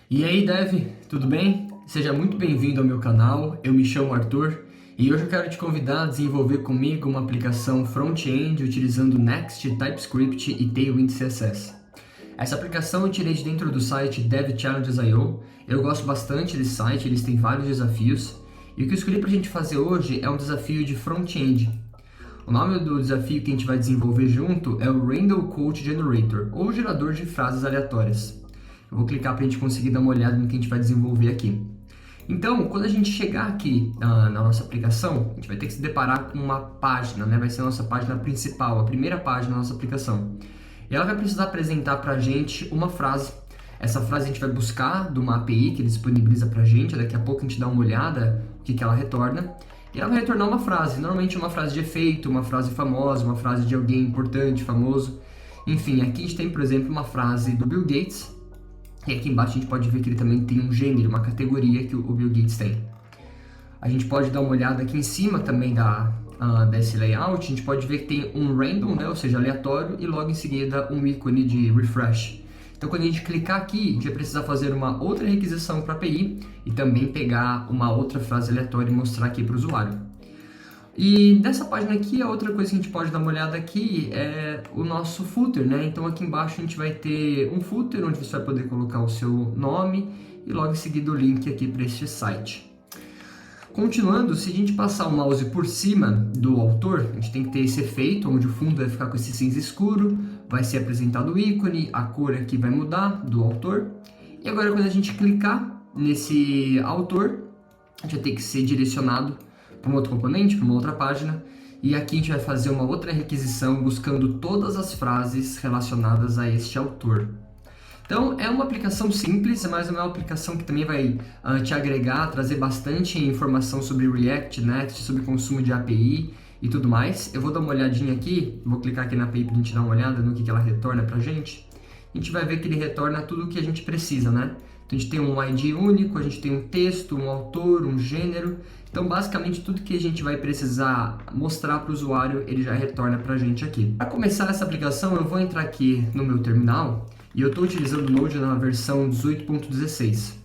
E aí, Dev, tudo bem? Seja muito bem-vindo ao meu canal. Eu me chamo Arthur e hoje eu quero te convidar a desenvolver comigo uma aplicação front-end utilizando Next, TypeScript e Tailwind CSS. Essa aplicação eu tirei de dentro do site devchallenges.io. Eu gosto bastante desse site, eles têm vários desafios. E o que eu escolhi para a gente fazer hoje é um desafio de front-end. O nome do desafio que a gente vai desenvolver junto é o Random Quote Generator, ou gerador de frases aleatórias. Eu vou clicar para a gente conseguir dar uma olhada no que a gente vai desenvolver aqui. Então, quando a gente chegar aqui na nossa aplicação, a gente vai ter que se deparar com uma página, né? Vai ser a nossa página principal, a primeira página da nossa aplicação. E ela vai precisar apresentar para a gente uma frase. Essa frase a gente vai buscar de uma API que ele disponibiliza para a gente, daqui a pouco a gente dá uma olhada no que ela retorna. E ela vai retornar uma frase, normalmente uma frase de efeito, uma frase famosa, uma frase de alguém importante, famoso. Enfim, aqui a gente tem, por exemplo, uma frase do Bill Gates. E aqui embaixo a gente pode ver que ele também tem um gênero, uma categoria que o Bill Gates tem. A gente pode dar uma olhada aqui em cima também desse layout, a gente pode ver que tem um random, né, ou seja, aleatório, e logo em seguida um ícone de refresh. Então quando a gente clicar aqui, a gente vai precisar fazer uma outra requisição para a API e também pegar uma outra frase aleatória e mostrar aqui para o usuário. E dessa página aqui, a outra coisa que a gente pode dar uma olhada aqui é o nosso footer, né? Então aqui embaixo a gente vai ter um footer onde você vai poder colocar o seu nome e logo em seguida o link aqui para este site. Continuando, se a gente passar o mouse por cima do autor, a gente tem que ter esse efeito onde o fundo vai ficar com esse cinza escuro, vai ser apresentado o ícone, a cor aqui vai mudar do autor. E agora quando a gente clicar nesse autor, a gente vai ter que ser direcionado para um outro componente, para uma outra página, e aqui a gente vai fazer uma outra requisição buscando todas as frases relacionadas a este autor. Então é uma aplicação simples, mas é uma aplicação que também vai te agregar, trazer bastante informação sobre React, Next, sobre consumo de API e tudo mais. Eu vou dar uma olhadinha aqui, vou clicar aqui na API para a gente dar uma olhada no que ela retorna para a gente. A gente vai ver que ele retorna tudo o que a gente precisa, né? Então a gente tem um ID único, a gente tem um texto, um autor, um gênero. Então basicamente tudo que a gente vai precisar mostrar para o usuário, ele já retorna para a gente aqui. Para começar essa aplicação, eu vou entrar aqui no meu terminal e eu estou utilizando o Node na versão 18.16.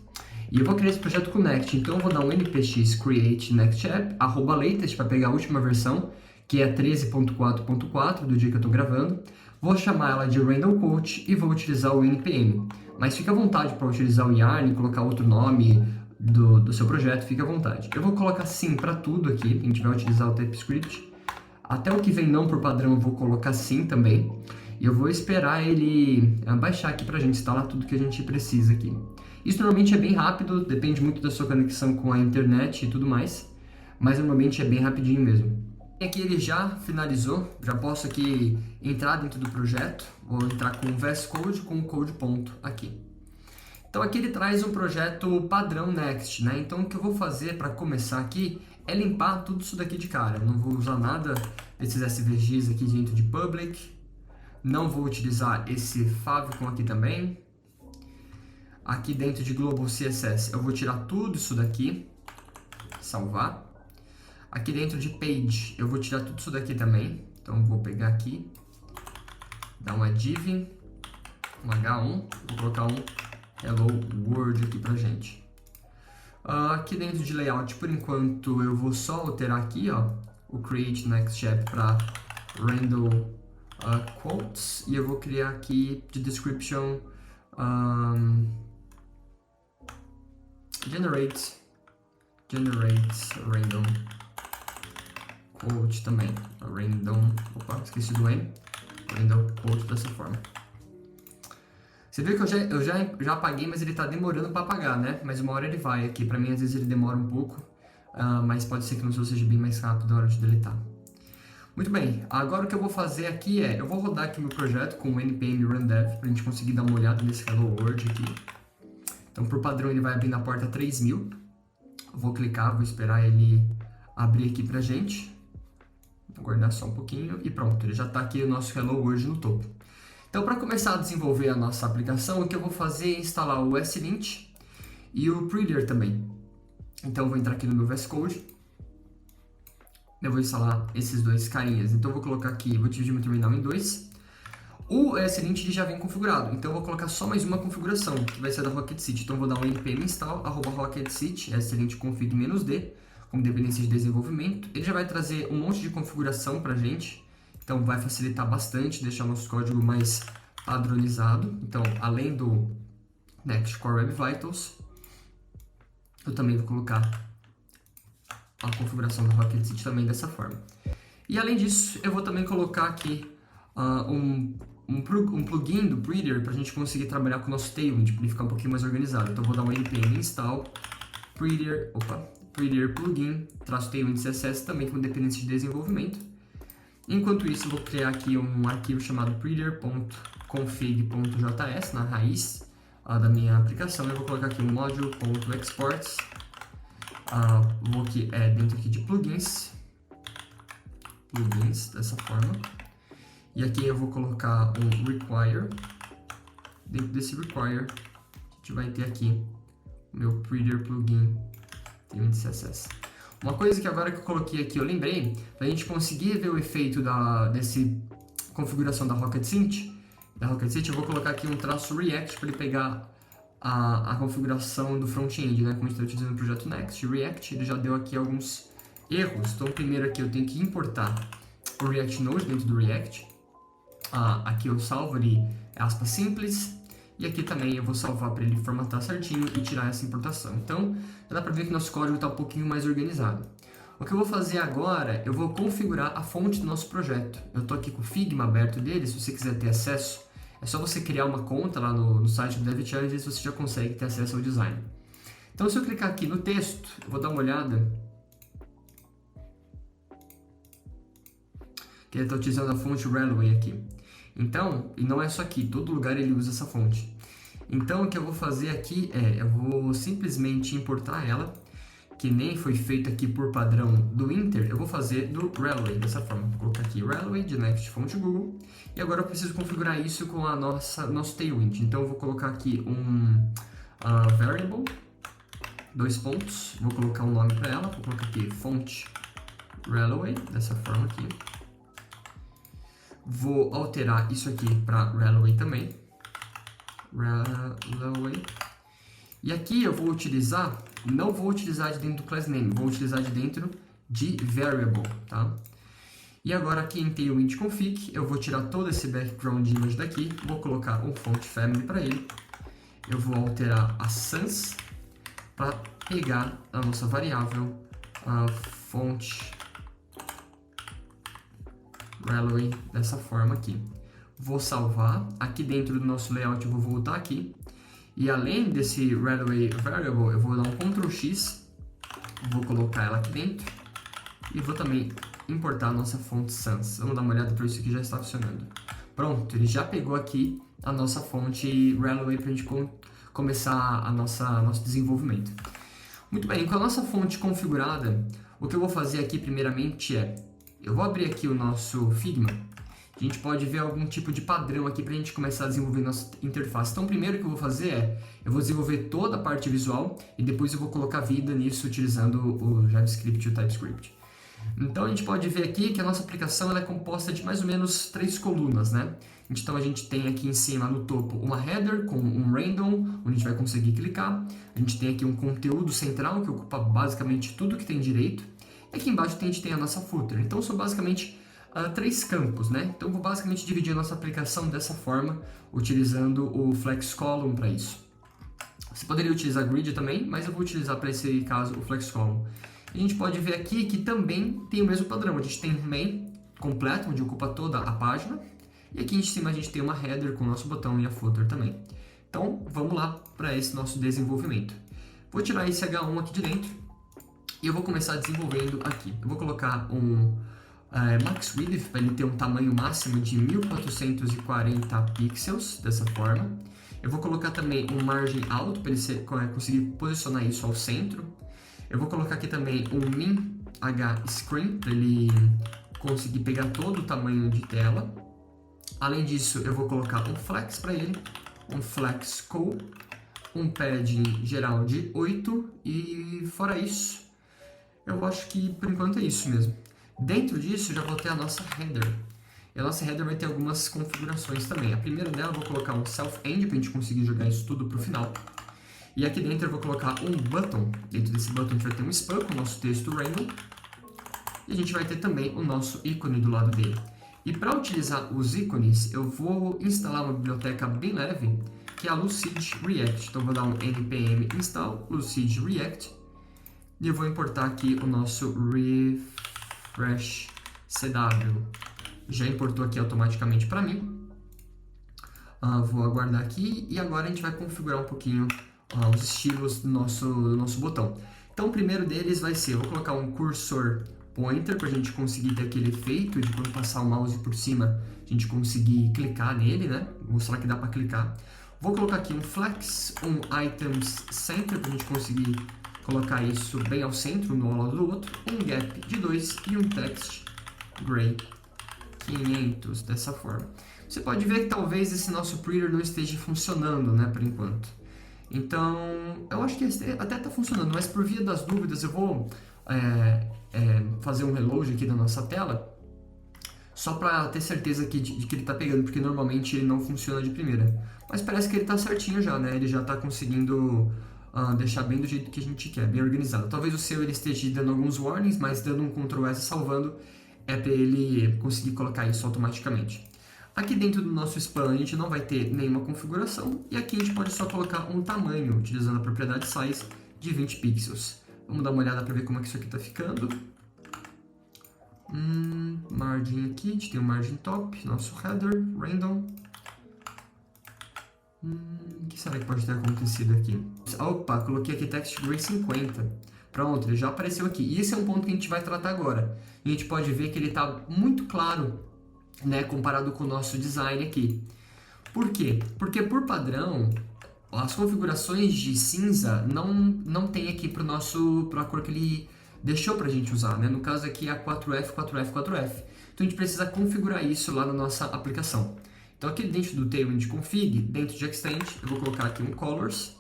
E eu vou criar esse projeto com Next, então eu vou dar um npx create next app, @latest para pegar a última versão, que é 13.4.4 do dia que eu estou gravando. Vou chamar ela de Random Quote e vou utilizar o npm. Mas fica à vontade para utilizar o yarn, colocar outro nome do seu projeto, fica à vontade. Eu vou colocar sim para tudo aqui, a gente vai utilizar o TypeScript. Até o que vem não por padrão eu vou colocar sim também. E eu vou esperar ele baixar aqui para a gente instalar tudo que a gente precisa aqui. Isso normalmente é bem rápido, depende muito da sua conexão com a internet e tudo mais. Mas normalmente é bem rapidinho mesmo. E aqui ele já finalizou, já posso aqui entrar dentro do projeto. Vou entrar com o VS Code com o code ponto aqui. Então aqui ele traz um projeto padrão Next, né? Então o que eu vou fazer para começar aqui é limpar tudo isso daqui de cara. Eu não vou usar nada desses SVGs aqui dentro de public. Não vou utilizar esse favicon aqui também. Aqui dentro de global CSS eu vou tirar tudo isso daqui, salvar. Aqui dentro de page eu vou tirar tudo isso daqui também. Então vou pegar aqui, dar uma div, um H1, vou colocar um hello world aqui pra gente. Aqui dentro de layout, por enquanto, eu vou só alterar aqui, ó, o create next app para random quotes, e eu vou criar aqui de description generates random quote também, esqueci do N, random quote dessa forma. Você viu que eu já apaguei, mas ele está demorando para apagar, né? Mas uma hora ele vai aqui. Para mim, às vezes ele demora um pouco, mas pode ser que no seu seja bem mais rápido na hora de deletar. Muito bem, agora o que eu vou fazer aqui eu vou rodar aqui meu projeto com o npm run dev para a gente conseguir dar uma olhada nesse hello world aqui. Então, por padrão, ele vai abrir na porta 3000. Vou clicar, vou esperar ele abrir aqui pra gente. Vou aguardar só um pouquinho e pronto, ele já está aqui o nosso hello world no topo. Então, para começar a desenvolver a nossa aplicação, o que eu vou fazer é instalar o SLint e o Prettier também. Então, eu vou entrar aqui no meu VS Code. Eu vou instalar esses dois carinhas. Então, eu vou colocar aqui, vou dividir meu terminal em dois. O ESLint ele já vem configurado, então eu vou colocar só mais uma configuração, que vai ser da Rocket City. Então eu vou dar um npm install @rocketcity ESLint config -d, como dependência de desenvolvimento. Ele já vai trazer um monte de configuração pra gente, então vai facilitar bastante, deixar nosso código mais padronizado. Então, além do Next Core Web Vitals, eu também vou colocar a configuração da Rocket City também dessa forma. E além disso, eu vou também colocar aqui um plugin do Prettier para a gente conseguir trabalhar com o nosso Tailwind, para ele ficar um pouquinho mais organizado. Então eu vou dar um npm install Prettier plugin Tailwind CSS também com dependência de desenvolvimento. Enquanto isso, eu vou criar aqui um arquivo chamado prettier.config.js na raiz da minha aplicação. Eu vou colocar aqui um module.exports, vou aqui dentro aqui de plugins, dessa forma. E aqui eu vou colocar um require. Dentro desse require, a gente vai ter aqui o meu Prettier plugin Tailwind CSS. Uma coisa que agora que eu coloquei aqui, eu lembrei, para a gente conseguir ver o efeito dessa configuração da Rocket City, eu vou colocar aqui um traço React para ele pegar a configuração do front-end, né? Como a gente está utilizando no projeto Next. React, ele já deu aqui alguns erros. Então, primeiro aqui eu tenho que importar o React Node dentro do React. Aqui eu salvo ali aspas simples. E aqui também eu vou salvar para ele formatar certinho e tirar essa importação. Então, já dá para ver que nosso código está um pouquinho mais organizado. O que eu vou fazer agora, eu vou configurar a fonte do nosso projeto. Eu estou aqui com o Figma aberto dele, se você quiser ter acesso, é só você criar uma conta lá no site do Dev Challenge e você já consegue ter acesso ao design. Então, se eu clicar aqui no texto, eu vou dar uma olhada. Que ele está utilizando a fonte Railway aqui. Então, e não é só aqui, todo lugar ele usa essa fonte. Então, o que eu vou fazer aqui eu vou simplesmente importar ela, que nem foi feito aqui por padrão do Inter, eu vou fazer do Railway, dessa forma. Vou colocar aqui Railway de Next fonte Google, e agora eu preciso configurar isso com a nosso Tailwind. Então, eu vou colocar aqui um variable, dois pontos, vou colocar um nome para ela, vou colocar aqui fonte Railway, dessa forma aqui. Vou alterar isso aqui para Railway também. Railway. E aqui eu vou utilizar, não vou utilizar de dentro do class name, vou utilizar de dentro de variable, tá? E agora aqui em Tailwind config, eu vou tirar todo esse background image daqui, vou colocar um font family para ele. Eu vou alterar a sans para pegar a nossa variável, a font Railway dessa forma aqui. Vou salvar. Aqui dentro do nosso layout eu vou voltar aqui. E além desse Railway Variable, eu vou dar um Ctrl X. Vou colocar ela aqui dentro. E vou também importar a nossa fonte sans. Vamos dar uma olhada para isso que já está funcionando. Pronto, ele já pegou aqui a nossa fonte Railway para a gente começar nosso desenvolvimento. Muito bem, com a nossa fonte configurada, o que eu vou fazer aqui primeiramente eu vou abrir aqui o nosso Figma. A gente pode ver algum tipo de padrão aqui para a gente começar a desenvolver nossa interface. Então, primeiro que eu vou fazer eu vou desenvolver toda a parte visual e depois eu vou colocar vida nisso utilizando o JavaScript e o TypeScript. Então, a gente pode ver aqui que a nossa aplicação ela é composta de mais ou menos 3 colunas, né? Então, a gente tem aqui em cima, no topo, uma header com um random, onde a gente vai conseguir clicar. A gente tem aqui um conteúdo central, que ocupa basicamente tudo que tem direito. E aqui embaixo a gente tem a nossa footer. Então, são basicamente 3 campos, né? Então, eu vou basicamente dividir a nossa aplicação dessa forma, utilizando o Flex Column para isso. Você poderia utilizar Grid também, mas eu vou utilizar para esse caso o Flex Column. A gente pode ver aqui que também tem o mesmo padrão. A gente tem um main completo, onde ocupa toda a página. E aqui em cima a gente tem uma header com o nosso botão e a footer também. Então, vamos lá para esse nosso desenvolvimento. Vou tirar esse H1 aqui de dentro e eu vou começar desenvolvendo aqui. Eu vou colocar um max width para ele ter um tamanho máximo de 1440 pixels, dessa forma. Eu vou colocar também um margem alto para ele conseguir posicionar isso ao centro. Eu vou colocar aqui também um min h screen para ele conseguir pegar todo o tamanho de tela. Além disso, eu vou colocar um flex para ele, um flex call, um padding geral de 8 e fora isso, eu acho que por enquanto é isso mesmo. Dentro disso, já vou ter a nossa header. E a nossa header vai ter algumas configurações também. A primeira dela eu vou colocar um self-end para a gente conseguir jogar isso tudo para o final. E aqui dentro eu vou colocar um button. Dentro desse button a gente vai ter um spam com o nosso texto random. E a gente vai ter também o nosso ícone do lado dele. E para utilizar os ícones, eu vou instalar uma biblioteca bem leve, que é a Lucid React. Então eu vou dar um npm install Lucid React. E eu vou importar aqui o nosso refresh CW. Já importou aqui automaticamente para mim. Vou aguardar aqui e agora a gente vai configurar um pouquinho os estilos do nosso botão. Então o primeiro deles vai ser, eu vou colocar um cursor pointer para a gente conseguir ter aquele efeito de quando passar o mouse por cima a gente conseguir clicar nele, né? Vou mostrar que dá para clicar. Vou colocar aqui um flex, um items center para a gente conseguir colocar isso bem ao centro, um ao lado do outro, um gap de 2 e um text gray 500, dessa forma. Você pode ver que talvez esse nosso printer não esteja funcionando, né, por enquanto. Então, eu acho que até está funcionando, mas por via das dúvidas eu vou fazer um reload aqui da nossa tela, só para ter certeza de que ele está pegando, porque normalmente ele não funciona de primeira. Mas parece que ele está certinho já, né? Ele já está conseguindo deixar bem do jeito que a gente quer, bem organizado. Talvez o seu ele esteja dando alguns warnings, mas dando um Ctrl S salvando é para ele conseguir colocar isso automaticamente. Aqui dentro do nosso span a gente não vai ter nenhuma configuração e aqui a gente pode só colocar um tamanho, utilizando a propriedade size de 20 pixels. Vamos dar uma olhada para ver como é que isso aqui está ficando. Margem aqui, a gente tem o margin top, nosso header, random. O que será que pode ter acontecido aqui? Opa, coloquei aqui text gray 50. Pronto, ele já apareceu aqui. E esse é um ponto que a gente vai tratar agora. E a gente pode ver que ele está muito claro, né, comparado com o nosso design aqui. Por quê? Porque por padrão, as configurações de cinza não tem aqui para a cor que ele deixou para a gente usar, né? No caso aqui é a 4F, 4F, 4F. Então a gente precisa configurar isso lá na nossa aplicação. Então aqui dentro do Tailwind Config, dentro de Extend, eu vou colocar aqui um Colors.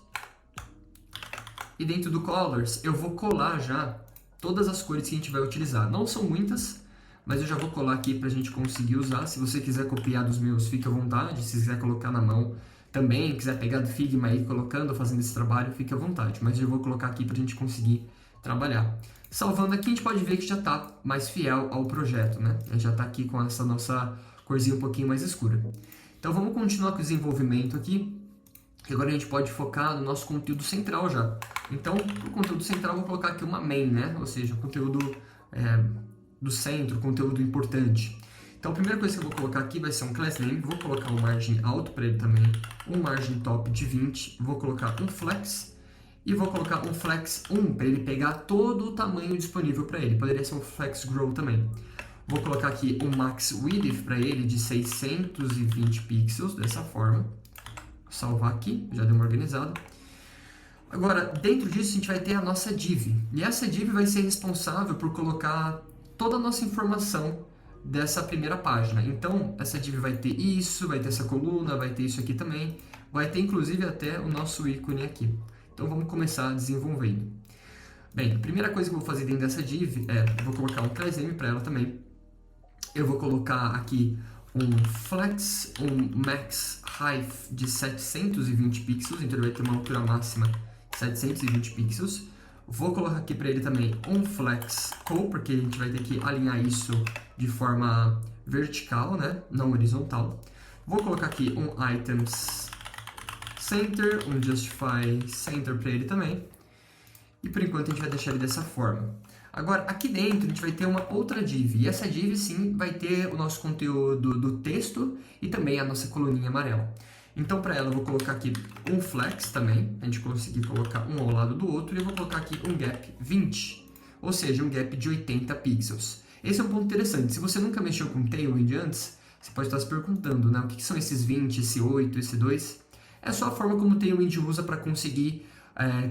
E dentro do Colors eu vou colar já todas as cores que a gente vai utilizar. Não são muitas, mas eu já vou colar aqui para a gente conseguir usar. Se você quiser copiar dos meus, fique à vontade. Se quiser colocar na mão também, quiser pegar do Figma e ir colocando, fazendo esse trabalho, fique à vontade. Mas eu vou colocar aqui para a gente conseguir trabalhar. Salvando aqui, a gente pode ver que já está mais fiel ao projeto, né? Já está aqui com essa nossa corzinha um pouquinho mais escura. Então vamos continuar com o desenvolvimento aqui. E agora a gente pode focar no nosso conteúdo central já. Então, para o conteúdo central, eu vou colocar aqui uma main, né? Ou seja, o conteúdo do centro, conteúdo importante. Então, a primeira coisa que eu vou colocar aqui vai ser um class name. Vou colocar um margin alto para ele também. Um margin top de 20. Vou colocar um flex. E vou colocar um flex 1 para ele pegar todo o tamanho disponível para ele. Poderia ser um flex grow também. Vou colocar aqui um max width para ele de 620 pixels, dessa forma. Vou salvar aqui, já deu uma organizada. Agora, dentro disso a gente vai ter a nossa div. E essa div vai ser responsável por colocar toda a nossa informação dessa primeira página. Então, essa div vai ter isso, vai ter essa coluna, vai ter isso aqui também. Vai ter inclusive até o nosso ícone aqui. Então vamos começar desenvolvendo. Bem, a primeira coisa que eu vou fazer dentro dessa div eu vou colocar um class name para ela também. Eu vou colocar aqui um flex, um max height de 720 pixels, então ele vai ter uma altura máxima de 720 pixels. Vou colocar aqui para ele também um flex call, porque a gente vai ter que alinhar isso de forma vertical, né? Não horizontal. Vou colocar aqui um items center, um justify center para ele também. E por enquanto a gente vai deixar ele dessa forma. Agora, aqui dentro a gente vai ter uma outra div. E essa div sim vai ter o nosso conteúdo do texto e também a nossa coluninha amarela. Então para ela eu vou colocar aqui um flex também, a gente conseguir colocar um ao lado do outro. E eu vou colocar aqui um gap 20, ou seja, um gap de 80 pixels. Esse é um ponto interessante. Se você nunca mexeu com Tailwind antes, você pode estar se perguntando, né? O que são esses 20, esse 8, esse 2? É só a forma como o Tailwind usa para conseguir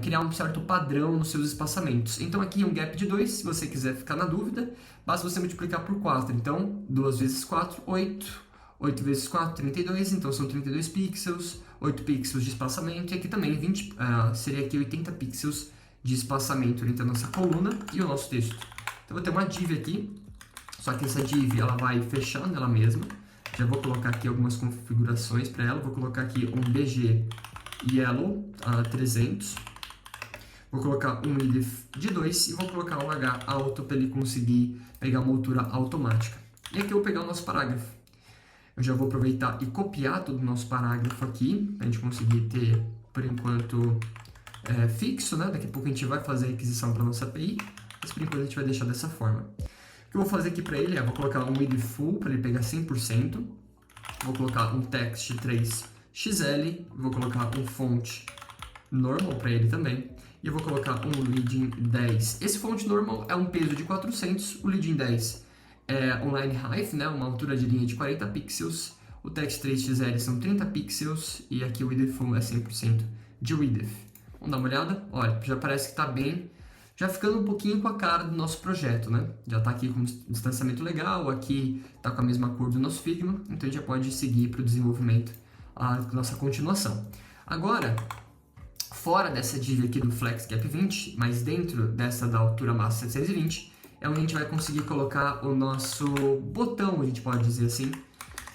criar um certo padrão nos seus espaçamentos. Então aqui um gap de 2, se você quiser ficar na dúvida, basta você multiplicar por 4. Então 2 vezes 4, 8. 8 vezes 4, 32, então são 32 pixels, 8 pixels de espaçamento, e aqui também seria aqui 80 pixels de espaçamento entre a nossa coluna e o nosso texto. Então vou ter uma div aqui, só que essa div ela vai fechar nela mesma. Já vou colocar aqui algumas configurações para ela, vou colocar aqui um BG Yellow 300, vou colocar um width de 2 e vou colocar um H alto para ele conseguir pegar uma altura automática. E aqui eu vou pegar o nosso parágrafo. Eu já vou aproveitar e copiar todo o nosso parágrafo aqui, para a gente conseguir ter, por enquanto, fixo, né? Daqui a pouco a gente vai fazer a requisição para a nossa API, mas por enquanto a gente vai deixar dessa forma. O que eu vou fazer aqui para ele vou colocar um width full para ele pegar 100%, vou colocar um text 3XL, vou colocar um font normal para ele também, e eu vou colocar um leading 10. Esse font normal é um peso de 400, o leading 10 é um line height, né, uma altura de linha de 40 pixels, o text 3XL são 30 pixels, e aqui o width full é 100% de width. Vamos dar uma olhada? Olha, já parece que está bem, já ficando um pouquinho com a cara do nosso projeto, né? Já está aqui com um distanciamento legal, aqui está com a mesma cor do nosso Figma, então a gente já pode seguir para o desenvolvimento a nossa continuação. Agora, fora dessa div aqui do Flex Gap 20, mas dentro dessa da altura massa 720, é onde a gente vai conseguir colocar o nosso botão, a gente pode dizer assim,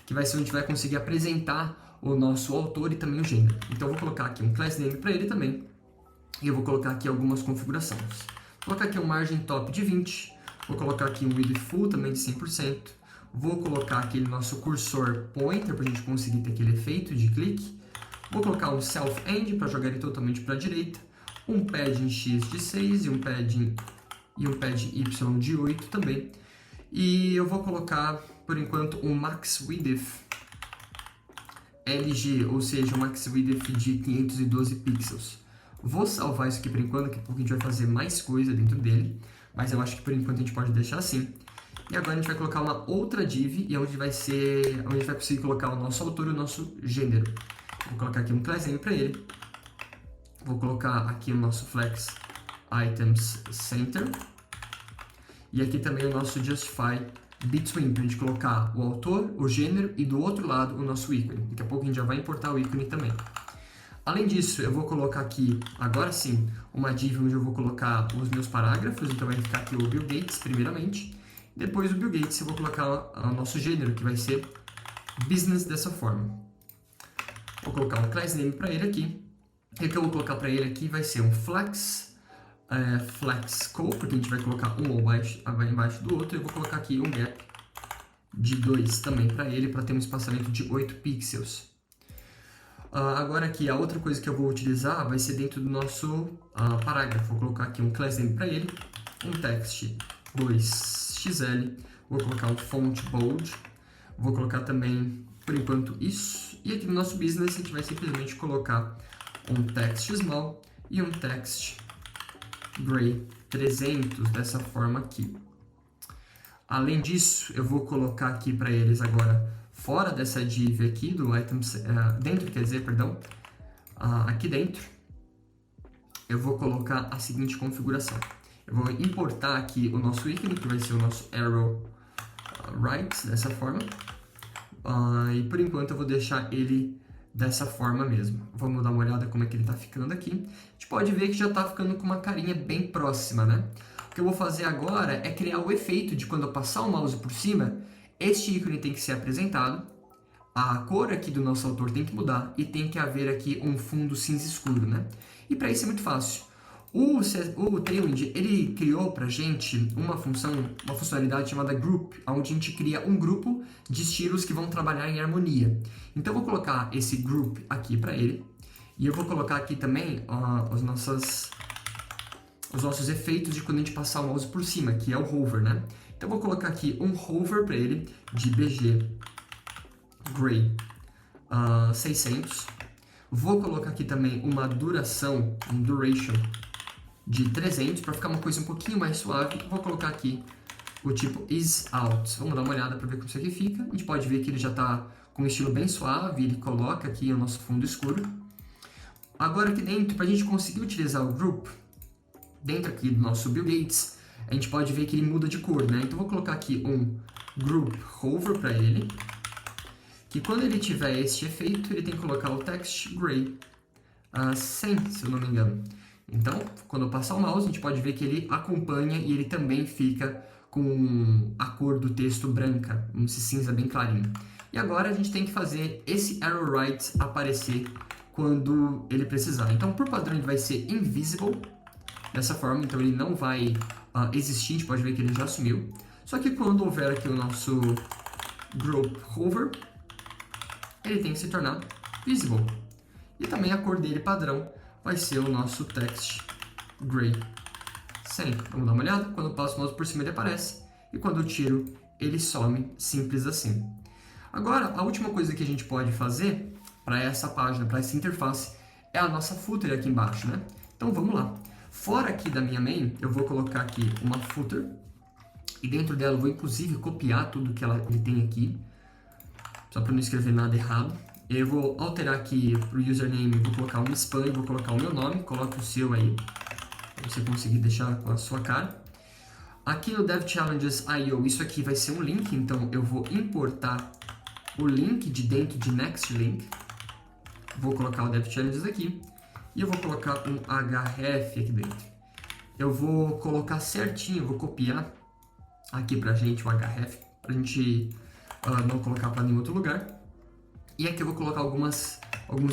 que vai ser onde a gente vai conseguir apresentar o nosso autor e também o gênero. Então eu vou colocar aqui um class name para ele também, e eu vou colocar aqui algumas configurações. Vou colocar aqui um margin top de 20, vou colocar aqui um width full também de 100%, vou colocar aquele nosso cursor pointer para a gente conseguir ter aquele efeito de clique, vou colocar um self-end para jogar ele totalmente para a direita, um padding X de 6 e um padding Y de 8 também. E eu vou colocar, por enquanto, um max width LG, ou seja, um max width de 512 pixels. Vou salvar isso aqui por enquanto, daqui a pouco a gente vai fazer mais coisa dentro dele, mas eu acho que por enquanto a gente pode deixar assim. E agora a gente vai colocar uma outra div, e onde vai conseguir colocar o nosso autor e o nosso gênero. Vou colocar aqui um class name para ele. Vou colocar aqui o nosso Flex Items Center. E aqui também o nosso Justify Between, para a gente colocar o autor, o gênero e do outro lado o nosso ícone. Daqui a pouco a gente já vai importar o ícone também. Além disso, eu vou colocar aqui, agora sim, uma div onde eu vou colocar os meus parágrafos. Então vai ficar aqui o Bill Gates primeiramente. Depois do Bill Gates eu vou colocar o nosso gênero, que vai ser Business dessa forma. Vou colocar um class name para ele aqui. E o que eu vou colocar para ele aqui vai ser um flex scope, porque a gente vai colocar um embaixo do outro. E eu vou colocar aqui um gap de 2 também para ele, para ter um espaçamento de 8 pixels. Agora aqui, a outra coisa que eu vou utilizar vai ser dentro do nosso parágrafo. Vou colocar aqui um class name para ele, um text 2XL, vou colocar um font bold, vou colocar também, por enquanto, isso. E aqui no nosso business a gente vai simplesmente colocar um text small e um text gray 300 dessa forma aqui. Além disso, eu vou colocar aqui para eles agora, fora dessa div aqui do items, aqui dentro, eu vou colocar a seguinte configuração. Eu vou importar aqui o nosso ícone, que vai ser o nosso arrow right, dessa forma. E por enquanto eu vou deixar ele dessa forma mesmo. Vamos dar uma olhada como é que ele está ficando aqui. A gente pode ver que já está ficando com uma carinha bem próxima, né? O que eu vou fazer agora é criar o efeito de quando eu passar o mouse por cima, este ícone tem que ser apresentado, a cor aqui do nosso autor tem que mudar e tem que haver aqui um fundo cinza escuro, né? E para isso é muito fácil. O Tailwind, ele criou pra gente uma funcionalidade chamada Group, onde a gente cria um grupo de estilos que vão trabalhar em harmonia. Então eu vou colocar esse Group aqui para ele, e eu vou colocar aqui também os nossos efeitos de quando a gente passar o mouse por cima, que é o Hover, né? Então eu vou colocar aqui um Hover para ele, de BG Gray 600. Vou colocar aqui também uma duration de 300, para ficar uma coisa um pouquinho mais suave. Vou colocar aqui o tipo is out. Vamos dar uma olhada para ver como isso aqui fica. A gente pode ver que ele já está com um estilo bem suave, ele coloca aqui o nosso fundo escuro. Agora aqui dentro, para a gente conseguir utilizar o group, dentro aqui do nosso Bill Gates, a gente pode ver que ele muda de cor, né? Então vou colocar aqui um group hover para ele, que quando ele tiver este efeito, ele tem que colocar o text gray 100, se eu não me engano. Então, quando eu passar o mouse, a gente pode ver que ele acompanha e ele também fica com a cor do texto branca, esse cinza bem clarinho. E agora a gente tem que fazer esse arrow right aparecer quando ele precisar. Então, por padrão, ele vai ser invisible, dessa forma, então ele não vai existir, a gente pode ver que ele já sumiu. Só que quando houver aqui o nosso group hover, ele tem que se tornar visible. E também a cor dele padrão vai ser o nosso text gray. Sempre. Vamos dar uma olhada. Quando eu passo o mouse por cima ele aparece. E quando eu tiro, ele some. Simples assim. Agora, a última coisa que a gente pode fazer para essa página, para essa interface, é a nossa footer aqui embaixo, né? Então vamos lá. Fora aqui da minha main, eu vou colocar aqui uma footer. E dentro dela eu vou inclusive copiar tudo que ele tem aqui. Só para não escrever nada errado. Eu vou alterar aqui para o username, vou colocar um spam e vou colocar o meu nome. Coloque o seu aí, para você conseguir deixar com a sua cara. Aqui no DevChallenges.io, isso aqui vai ser um link, então eu vou importar o link de dentro de NextLink. Vou colocar o DevChallenges aqui e eu vou colocar um href aqui dentro. Eu vou colocar certinho, vou copiar aqui pra gente o href, pra gente não colocar para nenhum outro lugar. E aqui eu vou colocar alguns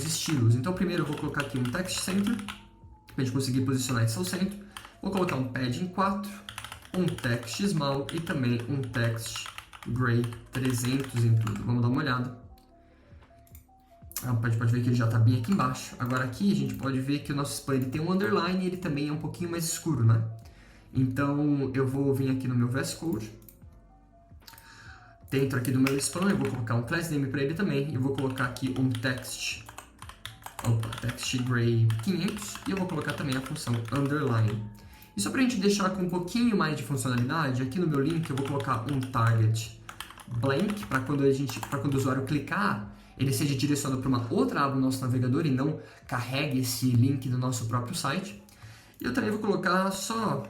estilos. Então primeiro eu vou colocar aqui um text center, para a gente conseguir posicionar esse ao centro. Vou colocar um padding 4, um text small e também um text gray 300 em tudo. Vamos dar uma olhada. A gente pode ver que ele já está bem aqui embaixo. Agora aqui a gente pode ver que o nosso spam ele tem um underline e ele também é um pouquinho mais escuro, né? Então eu vou vir aqui no meu VS Code. Dentro aqui do meu spam eu vou colocar um class name para ele também. E vou colocar aqui um text gray 500 e eu vou colocar também a função underline. E só para a gente deixar com um pouquinho mais de funcionalidade, aqui no meu link eu vou colocar um target blank para quando o usuário clicar, ele seja direcionado para uma outra aba do nosso navegador e não carregue esse link do nosso próprio site. E eu também vou colocar, só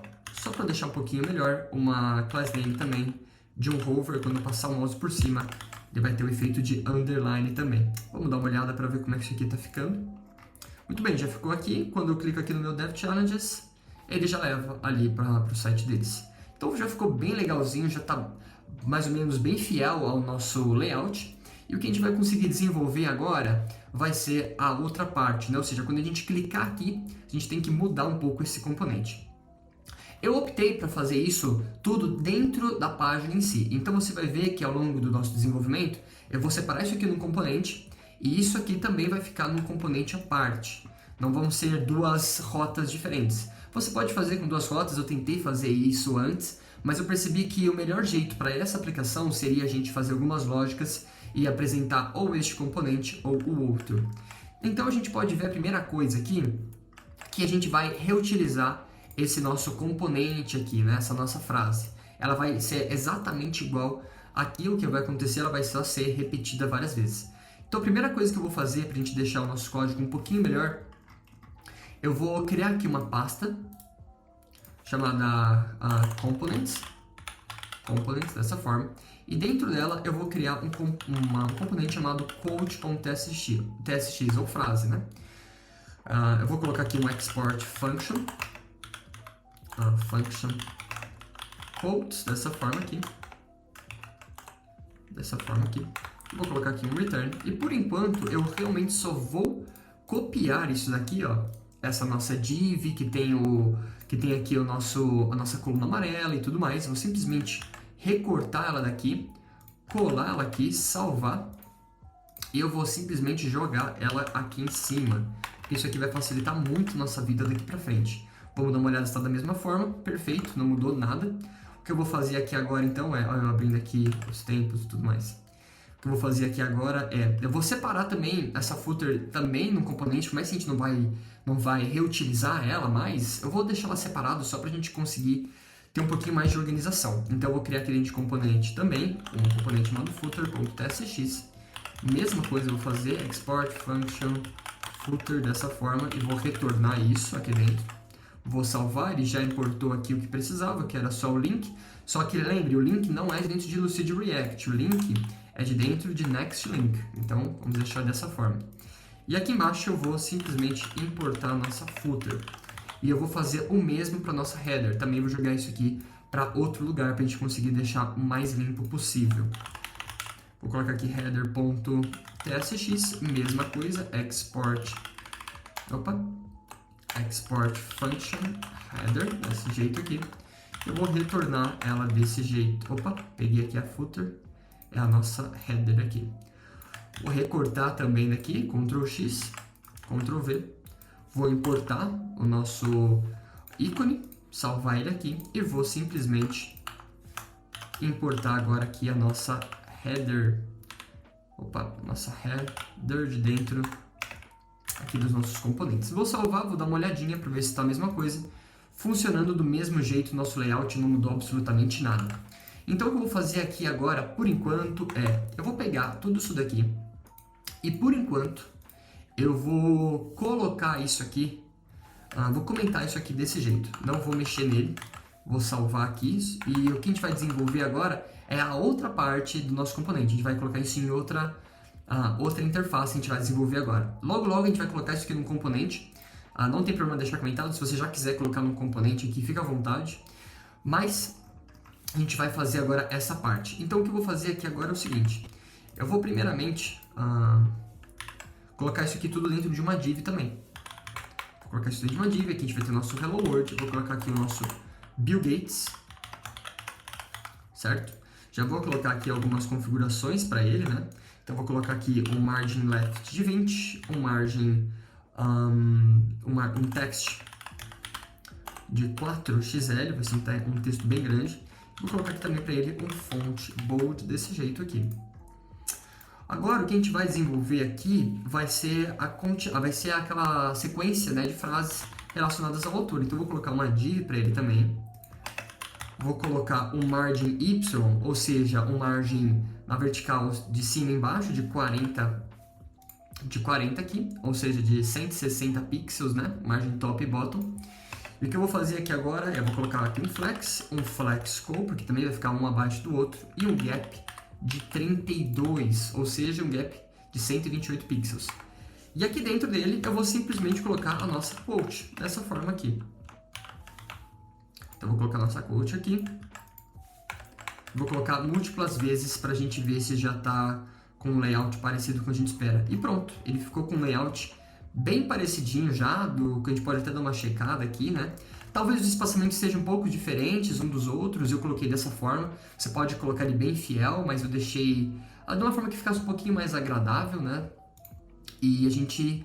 para deixar um pouquinho melhor, uma class name também de um hover. Quando eu passar o mouse por cima, ele vai ter o efeito de underline também. Vamos dar uma olhada para ver como é que isso aqui está ficando. Muito bem, já ficou aqui. Quando eu clico aqui no meu Dev Challenges, ele já leva ali para o site deles. Então já ficou bem legalzinho, já está mais ou menos bem fiel ao nosso layout. E o que a gente vai conseguir desenvolver agora vai ser a outra parte, né? Ou seja, quando a gente clicar aqui, a gente tem que mudar um pouco esse componente. Eu optei para fazer isso tudo dentro da página em si. Então você vai ver que ao longo do nosso desenvolvimento, eu vou separar isso aqui num componente e isso aqui também vai ficar num componente à parte. Não vão ser duas rotas diferentes. Você pode fazer com duas rotas, eu tentei fazer isso antes, mas eu percebi que o melhor jeito para essa aplicação seria a gente fazer algumas lógicas e apresentar ou este componente ou o outro. Então a gente pode ver a primeira coisa aqui, que a gente vai reutilizar esse nosso componente aqui, né? Essa nossa frase. Ela vai ser exatamente igual àquilo que vai acontecer, ela vai só ser repetida várias vezes. Então a primeira coisa que eu vou fazer para a gente deixar o nosso código um pouquinho melhor, eu vou criar aqui uma pasta chamada components, dessa forma, e dentro dela eu vou criar um componente chamado quote.txt, ou frase, né? Eu vou colocar aqui um export function, function quotes, dessa forma aqui. Vou colocar aqui um return, e por enquanto eu realmente só vou copiar isso daqui, ó, essa nossa div que tem aqui a nossa coluna amarela e tudo mais. Vou simplesmente recortar ela daqui, colar ela aqui, salvar, e eu vou simplesmente jogar ela aqui em cima. Isso aqui vai facilitar muito nossa vida daqui pra frente. Vamos dar uma olhada se está da mesma forma. Perfeito, não mudou nada. O que eu vou fazer aqui agora então é, eu abrindo aqui os tempos e tudo mais. O que eu vou fazer aqui agora é, eu vou separar também essa footer também num componente, mas se a gente não vai reutilizar ela mais, eu vou deixar ela separada só para a gente conseguir ter um pouquinho mais de organização. Então eu vou criar aqui dentro de componente também, um componente chamado footer.txt. Mesma coisa eu vou fazer, export function footer dessa forma, e vou retornar isso aqui dentro. Vou salvar, ele já importou aqui o que precisava, que era só o link. Só que lembre, o link não é dentro de Lucid React, o link é de dentro de NextLink. Então vamos deixar dessa forma. E aqui embaixo eu vou simplesmente importar a nossa footer. E eu vou fazer o mesmo para a nossa header. Também vou jogar isso aqui para outro lugar para a gente conseguir deixar o mais limpo possível. Vou colocar aqui header.tsx, mesma coisa, export function header, desse jeito aqui. Eu vou retornar ela desse jeito. Peguei aqui a footer, é a nossa header aqui. Vou recortar também daqui, Ctrl X, Ctrl V. Vou importar o nosso ícone, salvar ele aqui e vou simplesmente importar agora aqui a nossa header. Nossa header de dentro aqui dos nossos componentes. Vou salvar, vou dar uma olhadinha para ver se está a mesma coisa. Funcionando do mesmo jeito, nosso layout não mudou absolutamente nada. Então o que eu vou fazer aqui agora, por enquanto, eu vou pegar tudo isso daqui e por enquanto eu vou colocar isso aqui, vou comentar isso aqui desse jeito. Não vou mexer nele, vou salvar aqui e o que a gente vai desenvolver agora é a outra parte do nosso componente. A gente vai colocar isso em outra interface que a gente vai desenvolver agora. Logo a gente vai colocar isso aqui num componente. Não tem problema deixar comentado, se você já quiser colocar num componente aqui, fica à vontade. Mas a gente vai fazer agora essa parte. Então o que eu vou fazer aqui agora é o seguinte. Eu vou primeiramente colocar isso aqui tudo dentro de uma div também. Vou colocar isso dentro de uma div, aqui a gente vai ter o nosso Hello World. Vou colocar aqui o nosso Bill Gates, certo? Já vou colocar aqui algumas configurações para ele, né? Então vou colocar aqui um margin left de 20, um margin um text de 4xl, vai ser um texto bem grande. Vou colocar aqui também para ele um font bold desse jeito aqui. Agora o que a gente vai desenvolver aqui vai ser aquela sequência, né, de frases relacionadas ao autor. Então eu vou colocar uma div para ele também. Vou colocar um margin y, ou seja, um margin na vertical de cima e embaixo de 40 aqui, ou seja, de 160 pixels, né? Margem top e bottom. E o que eu vou fazer aqui agora é, vou colocar aqui um flex scope, porque também vai ficar um abaixo do outro, e um gap de 32, ou seja, um gap de 128 pixels. E aqui dentro dele eu vou simplesmente colocar a nossa quote, dessa forma aqui. Então vou colocar a nossa quote aqui. Vou colocar múltiplas vezes para a gente ver se já está com um layout parecido com o que a gente espera. E pronto, ele ficou com um layout bem parecidinho já, que a gente pode até dar uma checada aqui, né? Talvez os espaçamentos sejam um pouco diferentes um dos outros, eu coloquei dessa forma. Você pode colocar ele bem fiel, mas eu deixei de uma forma que ficasse um pouquinho mais agradável, né? E a gente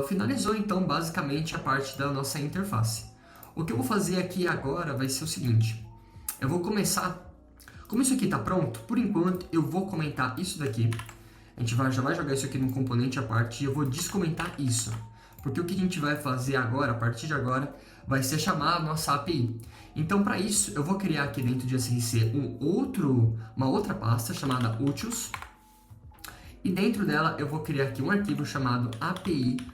finalizou então basicamente a parte da nossa interface. O que eu vou fazer aqui agora vai ser o seguinte. Eu vou começar, como isso aqui está pronto, por enquanto eu vou comentar isso daqui. A gente já vai jogar isso aqui num componente à parte e eu vou descomentar isso. Porque o que a gente vai fazer agora, a partir de agora, vai ser chamar a nossa API. Então, para isso, eu vou criar aqui dentro de SRC uma outra pasta chamada Utils. E dentro dela, eu vou criar aqui um arquivo chamado api.ts.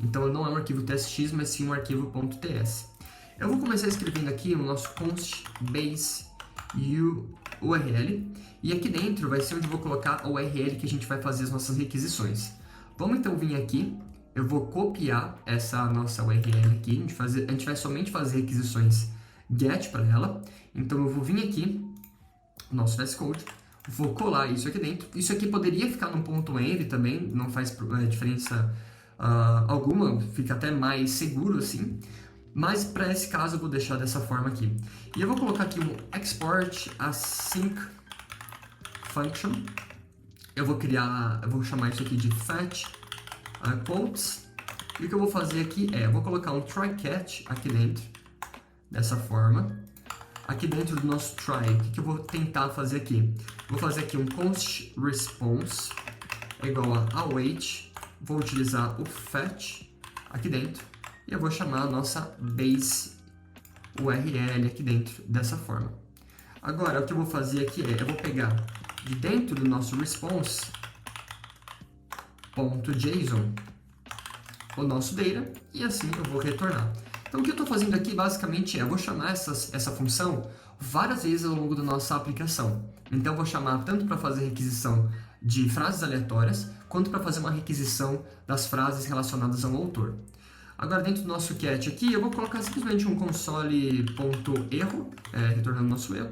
Então, não é um arquivo tsx, mas sim um arquivo .ts. Eu vou começar escrevendo aqui o nosso const base URL. E aqui dentro vai ser onde eu vou colocar a URL que a gente vai fazer as nossas requisições. Vamos então vir aqui, eu vou copiar essa nossa URL aqui, a gente vai somente fazer requisições GET para ela. Então eu vou vir aqui, nosso VS Code, vou colar isso aqui dentro. Isso aqui poderia ficar num .env também, não faz diferença alguma, fica até mais seguro assim. Mas para esse caso eu vou deixar dessa forma aqui. E eu vou colocar aqui um export async function. Eu vou chamar isso aqui de fetch quotes. E o que eu vou fazer aqui eu vou colocar um try catch aqui dentro, dessa forma. Aqui dentro do nosso try, o que eu vou tentar fazer aqui? Vou fazer aqui um const response igual a await. Vou utilizar o fetch aqui dentro. E eu vou chamar a nossa base URL aqui dentro dessa forma. Agora, o que eu vou fazer aqui eu vou pegar de dentro do nosso response.json o nosso data e assim eu vou retornar. Então, o que eu estou fazendo aqui basicamente eu vou chamar essa função várias vezes ao longo da nossa aplicação. Então, eu vou chamar tanto para fazer requisição de frases aleatórias, quanto para fazer uma requisição das frases relacionadas ao autor. Agora dentro do nosso cat aqui, eu vou colocar simplesmente um console.erro, retornando nosso erro.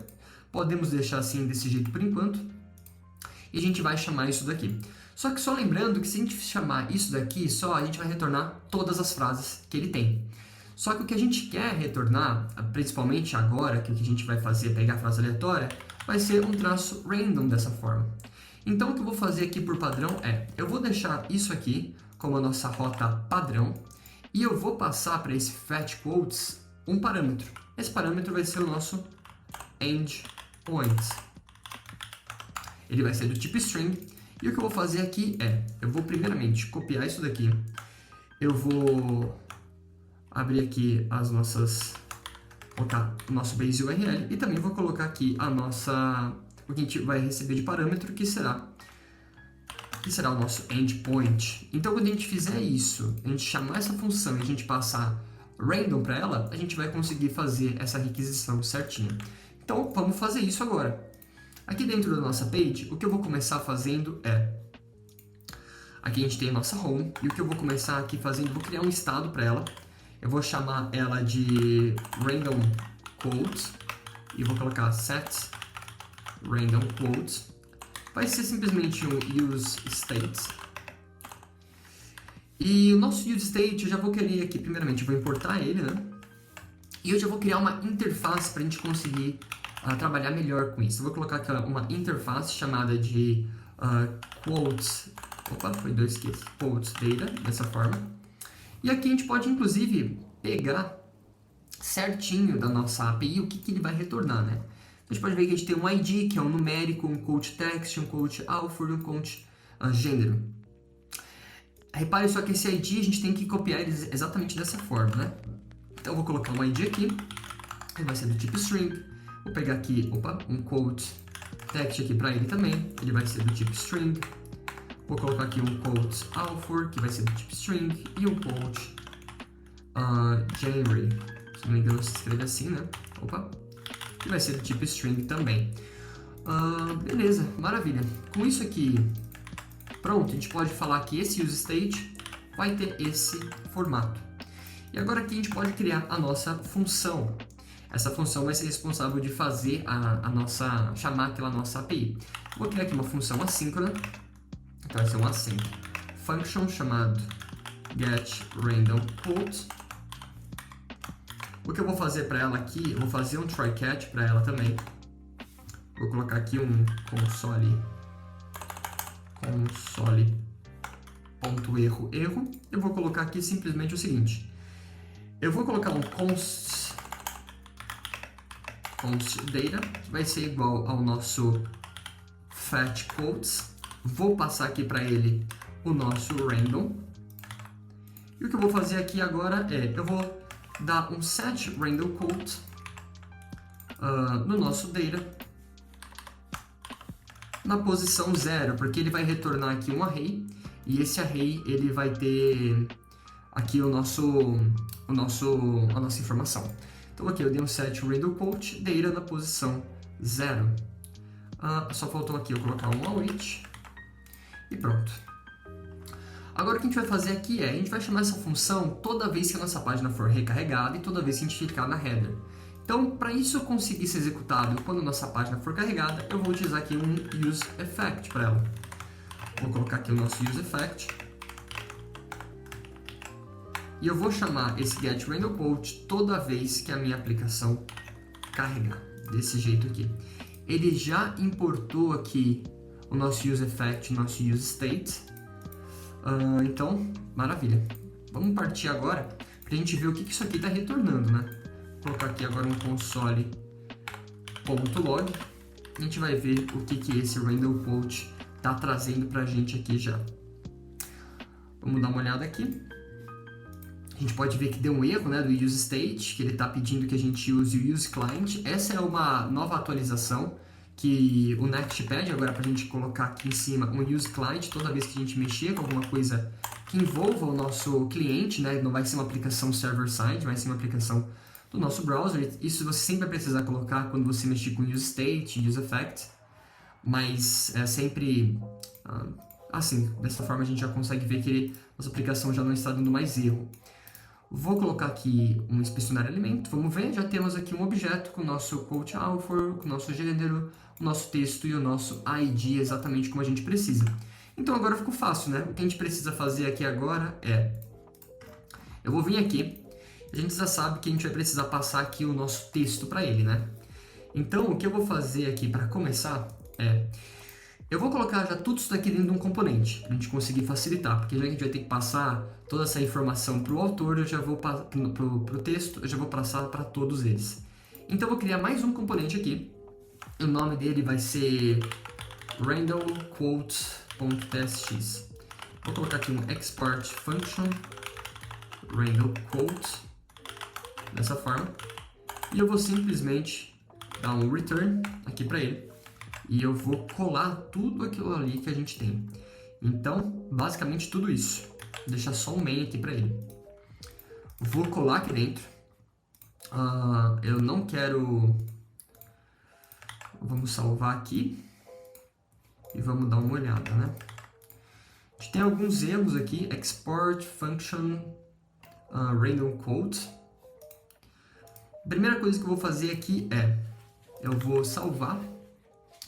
Podemos deixar assim desse jeito por enquanto. E a gente vai chamar isso daqui. Só que só lembrando que se a gente chamar isso daqui só, a gente vai retornar todas as frases que ele tem. Só que o que a gente quer retornar, principalmente agora, que o que a gente vai fazer é pegar a frase aleatória, vai ser um traço random dessa forma. Então o que eu vou fazer aqui por padrão eu vou deixar isso aqui como a nossa rota padrão, e eu vou passar para esse fetchQuotes um parâmetro. Esse parâmetro vai ser o nosso endpoint. Ele vai ser do tipo string, e o que eu vou fazer aqui eu vou primeiramente copiar isso daqui, eu vou abrir aqui colocar o nosso base URL, e também vou colocar aqui o que a gente vai receber de parâmetro, que será o nosso endpoint. Então, quando a gente fizer isso, a gente chamar essa função e a gente passar random para ela, a gente vai conseguir fazer essa requisição certinho. Então, vamos fazer isso agora. Aqui dentro da nossa page, o que eu vou começar fazendo aqui a gente tem a nossa home, e o que eu vou começar aqui fazendo, vou criar um estado para ela. Eu vou chamar ela de random quotes, e vou colocar set random quotes. Vai ser simplesmente um use state. E o nosso use state, eu já vou querer aqui, primeiramente, eu vou importar ele, né? E eu já vou criar uma interface para a gente conseguir trabalhar melhor com isso. Eu vou colocar aqui uma interface chamada de quotes. Opa, foi dois Qs. Quotes data, dessa forma. E aqui a gente pode, inclusive, pegar certinho da nossa API o que ele vai retornar, né? A gente pode ver que a gente tem um ID, que é um numérico, um quote text, um quote author, um quote gênero. Repare só que esse ID a gente tem que copiar ele exatamente dessa forma, né? Então eu vou colocar um ID aqui, ele vai ser do tipo string. Vou pegar aqui, um quote text aqui para ele também, ele vai ser do tipo string. Vou colocar aqui um quote author, que vai ser do tipo string, e um quote January, se não me engano se escreve assim, né? Que vai ser do tipo string também. Beleza, maravilha. Com isso aqui pronto, a gente pode falar que esse use_state vai ter esse formato. E agora aqui a gente pode criar a nossa função. Essa função vai ser responsável de fazer chamar aquela nossa API. Vou criar aqui uma função assíncrona. Então vai ser um async function chamado getRandomQuote. O que eu vou fazer para ela aqui, eu vou fazer um try-catch para ela também. Vou colocar aqui um console.erro. Eu vou colocar aqui simplesmente o seguinte. Eu vou colocar um const data, que vai ser igual ao nosso fetchQuotes. Vou passar aqui para ele o nosso random. E o que eu vou fazer aqui agora eu vou dar um set random quote no nosso data na posição 0, porque ele vai retornar aqui um array, e esse array ele vai ter aqui a nossa informação. Então aqui eu dei um set random quote data na posição 0. Só faltou aqui eu colocar um await e pronto. Agora o que a gente vai fazer aqui a gente vai chamar essa função toda vez que a nossa página for recarregada e toda vez que a gente clicar na header. Então, para isso conseguir ser executado quando a nossa página for carregada, eu vou utilizar aqui um useEffect para ela. Vou colocar aqui o nosso useEffect. E eu vou chamar esse getRandomQuote toda vez que a minha aplicação carregar, desse jeito aqui. Ele já importou aqui o nosso useEffect, o nosso useState. Então, maravilha. Vamos partir agora para a gente ver o que isso aqui está retornando, né? Vou colocar aqui agora um console.log. A gente vai ver o que esse RandomQuote está trazendo para a gente aqui já. Vamos dar uma olhada aqui. A gente pode ver que deu um erro, né, do useState, que ele está pedindo que a gente use o useClient. Essa é uma nova atualização que o Next pede agora para a gente colocar aqui em cima um useClient toda vez que a gente mexer com alguma coisa que envolva o nosso cliente, né? Não vai ser uma aplicação server-side, vai ser uma aplicação do nosso browser. Isso você sempre vai precisar colocar quando você mexer com useState, useEffect, mas é sempre assim, dessa forma a gente já consegue ver que nossa aplicação já não está dando mais erro. Vou colocar aqui um inspecionar elemento, vamos ver, já temos aqui um objeto com o nosso quote author, com o nosso gênero, o nosso texto e o nosso ID exatamente como a gente precisa. Então agora ficou fácil, né? O que a gente precisa fazer aqui agora eu vou vir aqui, a gente já sabe que a gente vai precisar passar aqui o nosso texto para ele, né? Então o que eu vou fazer aqui para começar eu vou colocar já tudo isso daqui dentro de um componente, para a gente conseguir facilitar, porque já que a gente vai ter que passar toda essa informação para o autor, eu já vou para o texto, eu já vou passar para todos eles. Então eu vou criar mais um componente aqui, o nome dele vai ser random_quotes.txt. Vou colocar aqui um export function random_quotes, dessa forma, e eu vou simplesmente dar um return aqui para ele. E eu vou colar tudo aquilo ali que a gente tem. Então, basicamente tudo isso. Vou deixar só um main aqui para ele. Vou colar aqui dentro. Eu não quero... Vamos salvar aqui. E vamos dar uma olhada, né? A gente tem alguns erros aqui. Export function random quote. A primeira coisa que eu vou fazer aqui eu vou salvar.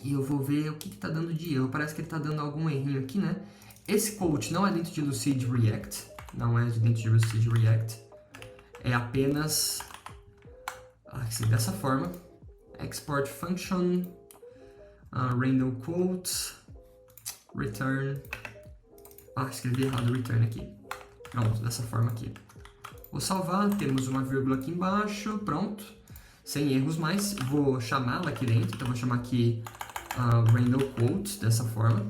E eu vou ver o que está dando de erro. Parece que ele está dando algum errinho aqui, né? Esse quote não é dentro de Lucid React. Não é dentro de Lucid React. É apenas assim, dessa forma. Export function. Random quotes. Return. Escrevi errado return aqui. Pronto, dessa forma aqui. Vou salvar. Temos uma vírgula aqui embaixo. Pronto. Sem erros mais. Vou chamá-la aqui dentro. Então, vou chamar aqui random quotes, dessa forma.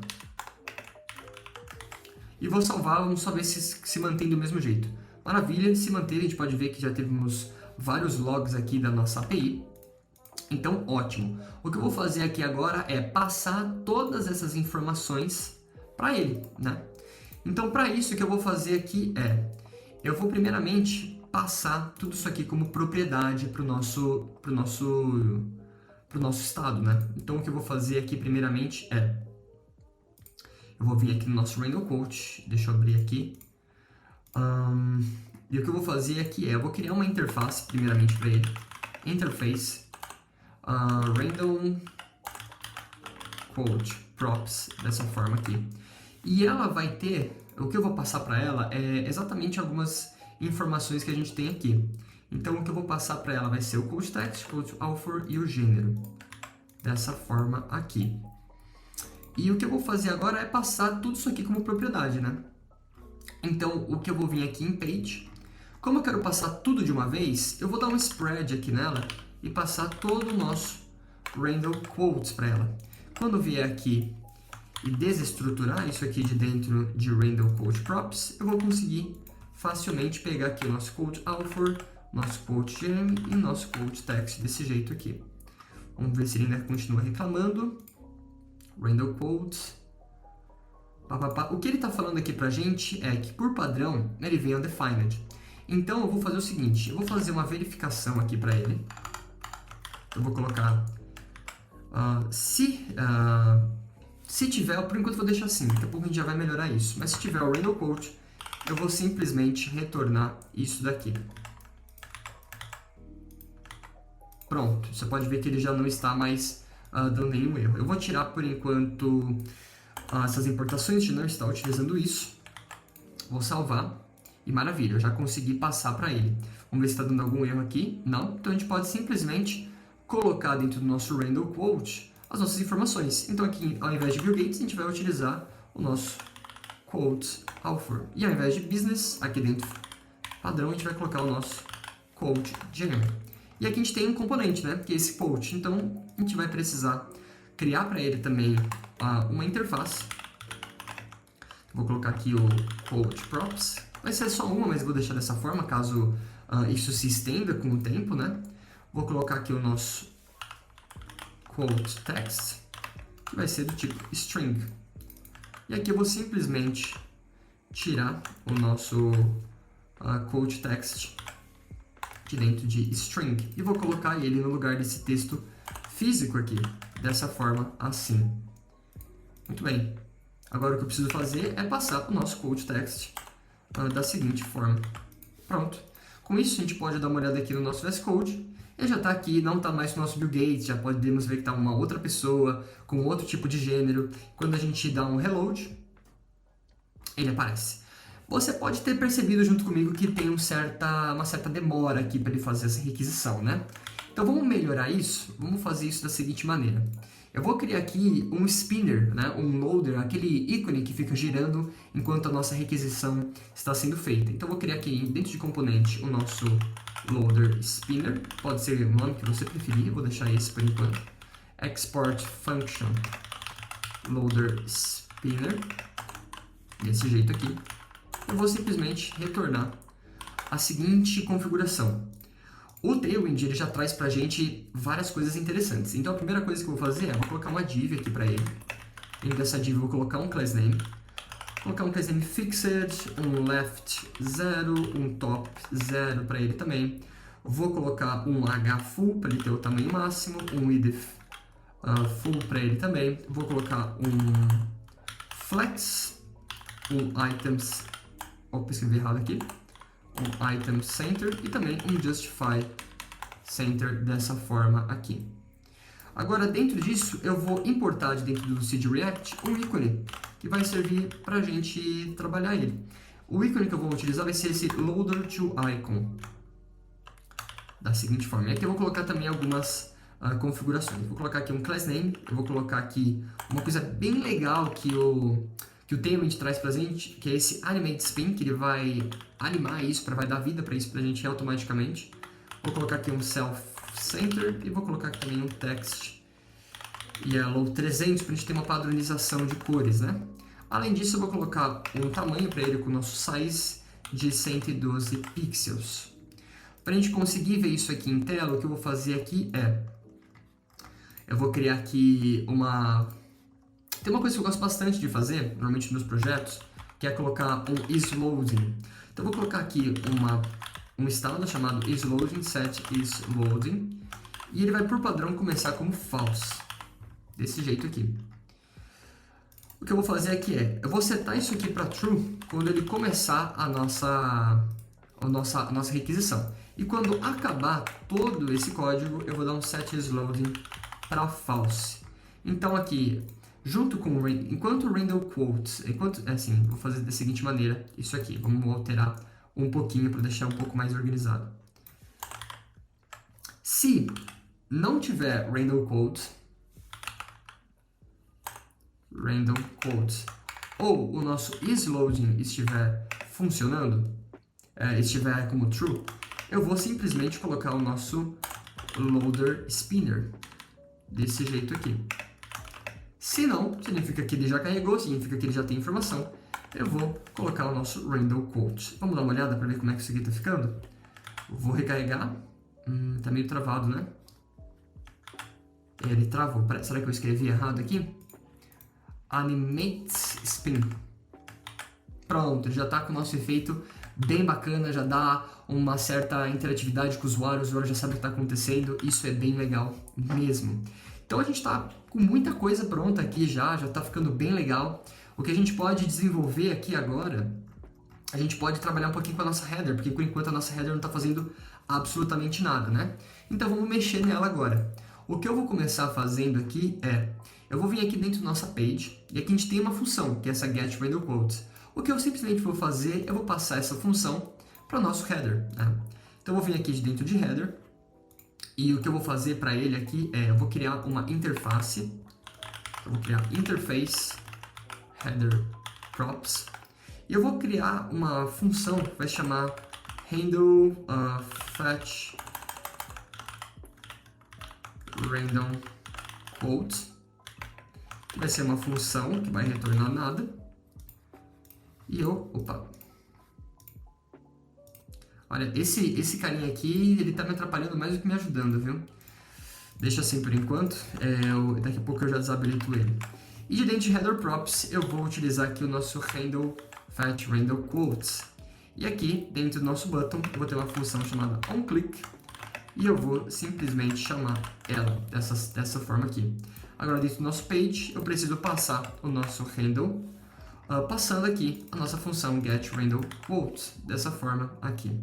E vou salvar, vamos só ver se mantém do mesmo jeito. Maravilha, se manter, a gente pode ver que já temos vários logs aqui da nossa API. Então, ótimo. O que eu vou fazer aqui agora é passar todas essas informações para ele, né? Então, para isso, o que eu vou fazer aqui eu vou primeiramente passar tudo isso aqui como propriedade para o nosso estado, né? Então, o que eu vou fazer aqui primeiramente eu vou vir aqui no nosso random quote, deixa eu abrir aqui. E o que eu vou fazer aqui eu vou criar uma interface primeiramente para ele. Interface random quote props, dessa forma aqui. E ela vai ter, o que eu vou passar para ela é exatamente algumas informações que a gente tem aqui. Então, o que eu vou passar para ela vai ser o quote text, quote author e o gênero. Dessa forma aqui. E o que eu vou fazer agora é passar tudo isso aqui como propriedade, né? Então, o que eu vou vir aqui em page. Como eu quero passar tudo de uma vez, eu vou dar um spread aqui nela e passar todo o nosso random quotes para ela. Quando vier aqui e desestruturar isso aqui de dentro de random quote props, eu vou conseguir facilmente pegar aqui o nosso quote author, nosso quote gem e nosso quote text desse jeito aqui. Vamos ver se ele ainda continua reclamando. Random quotes. O que ele está falando aqui pra gente é que, por padrão, ele vem undefined. Então, eu vou fazer o seguinte. Eu vou fazer uma verificação aqui para ele. Eu vou colocar... se tiver... Por enquanto, eu vou deixar assim. Daqui a pouco a gente já vai melhorar isso. Mas se tiver o random quote, eu vou simplesmente retornar isso daqui. Pronto, você pode ver que ele já não está mais dando nenhum erro. Eu vou tirar por enquanto essas importações, de não estar utilizando isso. Vou salvar e maravilha, eu já consegui passar para ele. Vamos ver se está dando algum erro aqui. Não, então a gente pode simplesmente colocar dentro do nosso random quote as nossas informações. Então aqui, ao invés de Bill Gates, a gente vai utilizar o nosso quote author. E ao invés de business, aqui dentro, padrão, a gente vai colocar o nosso quote general. E aqui a gente tem um componente, né, que é esse quote. Então, a gente vai precisar criar para ele também uma interface. Vou colocar aqui o quote props. Vai ser só uma, mas eu vou deixar dessa forma, caso isso se estenda com o tempo, né? Vou colocar aqui o nosso quote text, que vai ser do tipo string. E aqui eu vou simplesmente tirar o nosso quote text de dentro de string e vou colocar ele no lugar desse texto físico aqui, dessa forma assim. Muito bem. Agora o que eu preciso fazer é passar para o nosso quote text da seguinte forma. Pronto. Com isso, a gente pode dar uma olhada aqui no nosso VS Code. Ele já está aqui, não está mais no nosso Bill Gates, já podemos ver que está uma outra pessoa, com outro tipo de gênero. Quando a gente dá um reload, ele aparece. Você pode ter percebido junto comigo que tem uma certa demora aqui para ele fazer essa requisição, né? Então vamos melhorar isso? Vamos fazer isso da seguinte maneira. Eu vou criar aqui um spinner, né? Um loader, aquele ícone que fica girando enquanto a nossa requisição está sendo feita. Então eu vou criar aqui dentro de componente o nosso loader spinner, pode ser o nome que você preferir, eu vou deixar esse por enquanto. Export function loader spinner, desse jeito aqui. Eu vou simplesmente retornar a seguinte configuração. O Tailwind ele já traz pra gente várias coisas interessantes. Então a primeira coisa que eu vou fazer é vou colocar uma div aqui para ele. Dentro dessa div eu vou colocar um class name. Vou colocar um class name fixed, um left 0, um top 0 para ele também. Vou colocar um h full para ele ter o tamanho máximo, um width full para ele também. Vou colocar um flex, um items, opa, escrevi errado aqui. Um item center e também um justify center dessa forma aqui. Agora dentro disso eu vou importar de dentro do Seed React um ícone que vai servir para a gente trabalhar ele. O ícone que eu vou utilizar vai ser esse loader to icon da seguinte forma. E aqui eu vou colocar também algumas configurações. Vou colocar aqui um class name, eu vou colocar aqui uma coisa bem legal que o Tailwind traz pra gente, que é esse Animate Spin, que ele vai animar isso, vai dar vida para isso pra gente automaticamente. Vou colocar aqui um Self Center e vou colocar aqui também um Text Yellow 300 para a gente ter uma padronização de cores, né? Além disso, eu vou colocar um tamanho para ele com o nosso size de 112 pixels. Para a gente conseguir ver isso aqui em tela, o que eu vou fazer aqui é... eu vou criar aqui uma... Tem uma coisa que eu gosto bastante de fazer, normalmente nos meus projetos, que é colocar um isLoading. Então eu vou colocar aqui um estado chamado isLoading, set isLoading, e ele vai por padrão começar como false, desse jeito aqui. O que eu vou fazer aqui é, eu vou setar isso aqui para true quando ele começar a nossa requisição. E quando acabar todo esse código, eu vou dar um set isLoading para false. Então aqui... junto com o enquanto o random quotes, assim, vou fazer da seguinte maneira, isso aqui, vamos alterar um pouquinho para deixar um pouco mais organizado. Se não tiver random quotes, ou o nosso isLoading estiver funcionando, estiver como true, eu vou simplesmente colocar o nosso loader spinner desse jeito aqui. Se não, significa que ele já carregou, significa que ele já tem informação. Eu vou colocar o nosso random quote. Vamos dar uma olhada para ver como é que isso aqui está ficando? Vou recarregar. Tá meio travado, né? Ele travou. Será que eu escrevi errado aqui? Animate Spin. Pronto, já está com o nosso efeito bem bacana, já dá uma certa interatividade com o usuário já sabe o que está acontecendo. Isso é bem legal mesmo. Então a gente está com muita coisa pronta aqui já está ficando bem legal. O que a gente pode desenvolver aqui agora, a gente pode trabalhar um pouquinho com a nossa header, porque por enquanto a nossa header não está fazendo absolutamente nada, né? Então vamos mexer nela agora. O que eu vou começar fazendo aqui é, eu vou vir aqui dentro da nossa page, e aqui a gente tem uma função, que é essa getRandomQuotes. O que eu simplesmente vou fazer, eu vou passar essa função para o nosso header, né? Então eu vou vir aqui de dentro de header, e o que eu vou fazer para ele aqui é, eu vou criar uma interface, eu vou criar interface header props, e eu vou criar uma função que vai chamar handle fetch random quote, que vai ser uma função que vai retornar nada, e olha, esse carinha aqui, ele tá me atrapalhando mais do que me ajudando, viu? Deixa assim por enquanto, daqui a pouco eu já desabilito ele. E de dentro de header props, eu vou utilizar aqui o nosso handle fetch random quotes. E aqui, dentro do nosso button, eu vou ter uma função chamada onClick, e eu vou simplesmente chamar ela dessa forma aqui. Agora, dentro do nosso page, eu preciso passar o nosso handle, passando aqui a nossa função getRandomQuotes, dessa forma aqui.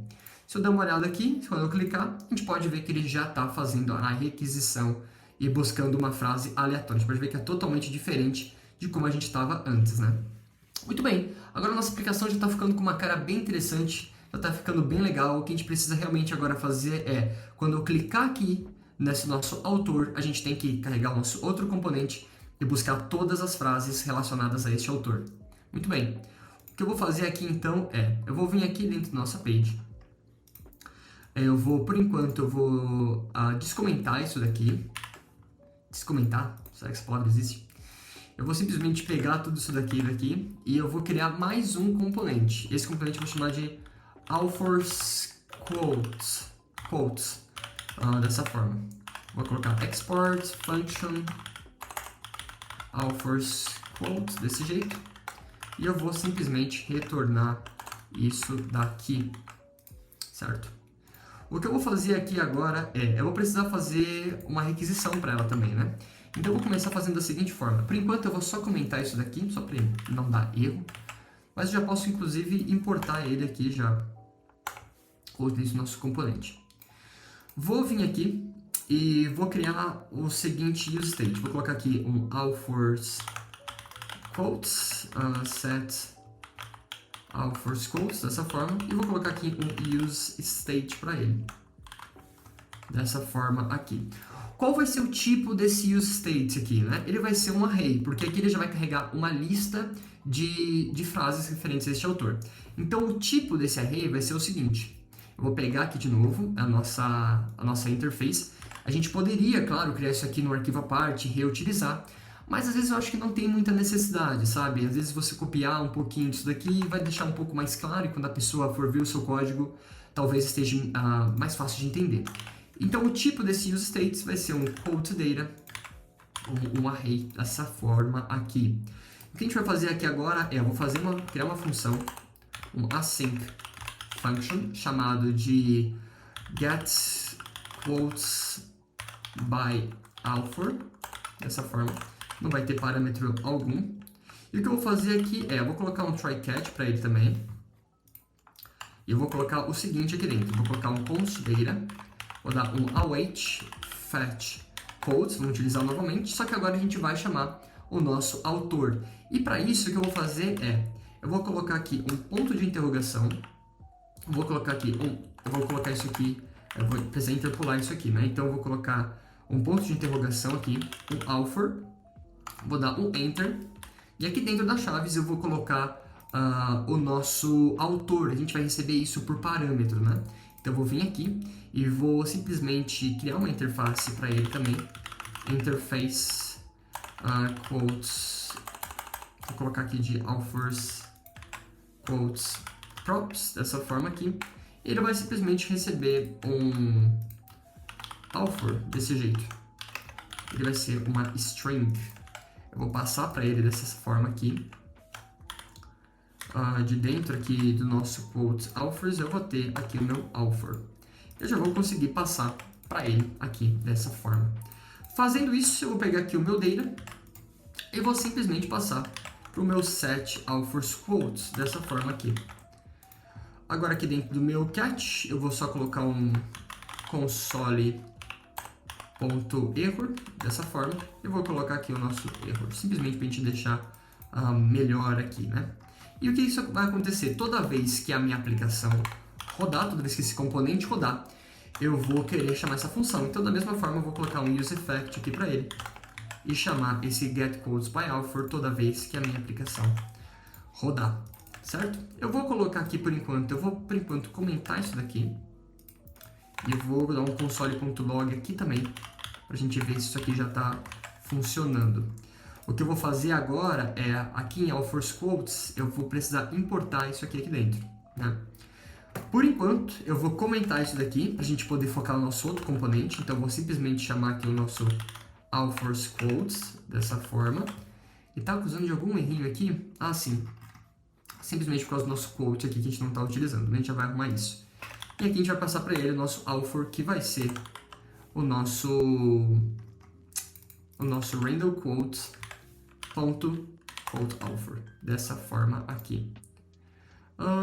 Se eu der uma olhada aqui, quando eu clicar, a gente pode ver que ele já está fazendo a requisição e buscando uma frase aleatória. A gente pode ver que é totalmente diferente de como a gente estava antes, né? Muito bem, agora a nossa aplicação já está ficando com uma cara bem interessante, já está ficando bem legal. O que a gente precisa realmente agora fazer é, quando eu clicar aqui nesse nosso autor, a gente tem que carregar o nosso outro componente e buscar todas as frases relacionadas a este autor. Muito bem, o que eu vou fazer aqui então é, eu vou vir aqui dentro da nossa page, por enquanto, eu vou descomentar isso daqui. Descomentar? Será que essa palavra existe? Eu vou simplesmente pegar tudo isso daqui e eu vou criar mais um componente. Esse componente eu vou chamar de authors quotes, dessa forma. Vou colocar export function authors quotes desse jeito e eu vou simplesmente retornar isso daqui, certo? O que eu vou fazer aqui agora é, eu vou precisar fazer uma requisição para ela também, né? Então eu vou começar fazendo da seguinte forma. Por enquanto eu vou só comentar isso daqui, só para não dar erro. Mas eu já posso inclusive importar ele aqui já, colocando isso no nosso componente. Vou vir aqui e vou criar o seguinte use state. Vou colocar aqui um authors quotes, set authors quotes, dessa forma, e vou colocar aqui um use state para ele, dessa forma aqui. Qual vai ser o tipo desse use state aqui, né? Ele vai ser um array, porque aqui ele já vai carregar uma lista de frases referentes a este autor. Então o tipo desse array vai ser o seguinte, eu vou pegar aqui de novo a nossa interface. A gente poderia, claro, criar isso aqui no arquivo à parte, reutilizar, mas às vezes eu acho que não tem muita necessidade, sabe? Às vezes você copiar um pouquinho disso daqui vai deixar um pouco mais claro e quando a pessoa for ver o seu código, talvez esteja mais fácil de entender. Então o tipo desse use states vai ser um quote data, um array dessa forma aqui. O que a gente vai fazer aqui agora é, eu vou criar uma função, um async function, chamado de getQuotesByAuthor, dessa forma. Não vai ter parâmetro algum. E o que eu vou fazer aqui é, eu vou colocar um try-catch para ele também. E eu vou colocar o seguinte aqui dentro. Vou colocar um const data, vou dar um await fetch quotes, vamos utilizar novamente, só que agora a gente vai chamar o nosso autor. E para isso o que eu vou fazer é, eu vou colocar aqui um ponto de interrogação, vou colocar aqui eu vou colocar isso aqui, eu vou precisar interpolar isso aqui, né? Então eu vou colocar um ponto de interrogação aqui, um author, vou dar um enter, e aqui dentro das chaves eu vou colocar o nosso autor, a gente vai receber isso por parâmetro, né? Então eu vou vir aqui e vou simplesmente criar uma interface para ele também, interface quotes, vou colocar aqui de authors quotes props, dessa forma aqui, e ele vai simplesmente receber um author desse jeito, ele vai ser uma string. Eu vou passar para ele dessa forma aqui. De dentro aqui do nosso quote authors, eu vou ter aqui o meu author. Eu já vou conseguir passar para ele aqui dessa forma. Fazendo isso, eu vou pegar aqui o meu data e vou simplesmente passar para o meu set authors quotes, dessa forma aqui. Agora aqui dentro do meu catch, eu vou só colocar um console.error, dessa forma, e vou colocar aqui o nosso error, simplesmente para a gente deixar melhor aqui, né? E o que isso vai acontecer? Toda vez que a minha aplicação rodar, toda vez que esse componente rodar, eu vou querer chamar essa função. Então, da mesma forma, eu vou colocar um useEffect aqui para ele e chamar esse getQuotesByAuthor toda vez que a minha aplicação rodar, certo? Eu vou colocar aqui por enquanto, comentar isso daqui. E eu vou dar um console.log aqui também, para a gente ver se isso aqui já está funcionando. O que eu vou fazer agora é, aqui em authors quotes, eu vou precisar importar isso aqui dentro, né? Por enquanto, eu vou comentar isso daqui, para a gente poder focar no nosso outro componente. Então, eu vou simplesmente chamar aqui o nosso authors quotes, dessa forma. E tá acusando de algum errinho aqui? Ah, sim. Simplesmente por causa do nosso quote aqui que a gente não está utilizando. A gente já vai arrumar isso. E aqui a gente vai passar para ele o nosso author, que vai ser o nosso random quotes.quoteAuthor, dessa forma aqui.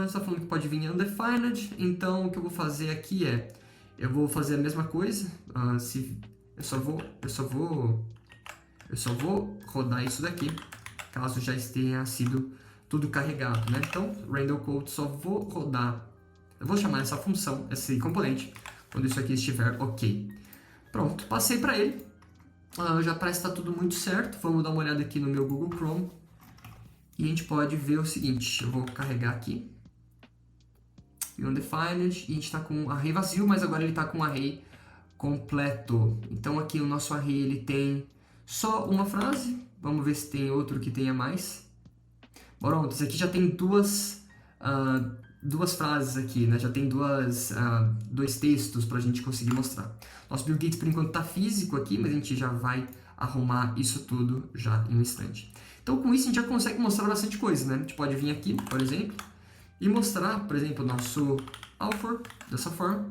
Está falando que pode vir undefined, então o que eu vou fazer aqui é, eu vou fazer a mesma coisa, eu só vou rodar isso daqui, caso já tenha sido tudo carregado, né? Então, random quote, só vou rodar, eu vou chamar essa função, esse componente, quando isso aqui estiver ok. Pronto, passei para ele, já parece que está tudo muito certo. Vamos dar uma olhada aqui no meu Google Chrome e a gente pode ver o seguinte, eu vou carregar aqui, undefined, e a gente está com um array vazio, mas agora ele está com um array completo. Então aqui o nosso array ele tem só uma frase, vamos ver se tem outro que tenha mais. Pronto, esse aqui já tem duas frases aqui, né? Já tem dois textos para a gente conseguir mostrar. Nosso Bill Gates por enquanto está físico aqui, mas a gente já vai arrumar isso tudo já em um instante. Então com isso a gente já consegue mostrar bastante coisa, né? A gente pode vir aqui, por exemplo, e mostrar, por exemplo, o nosso author dessa forma.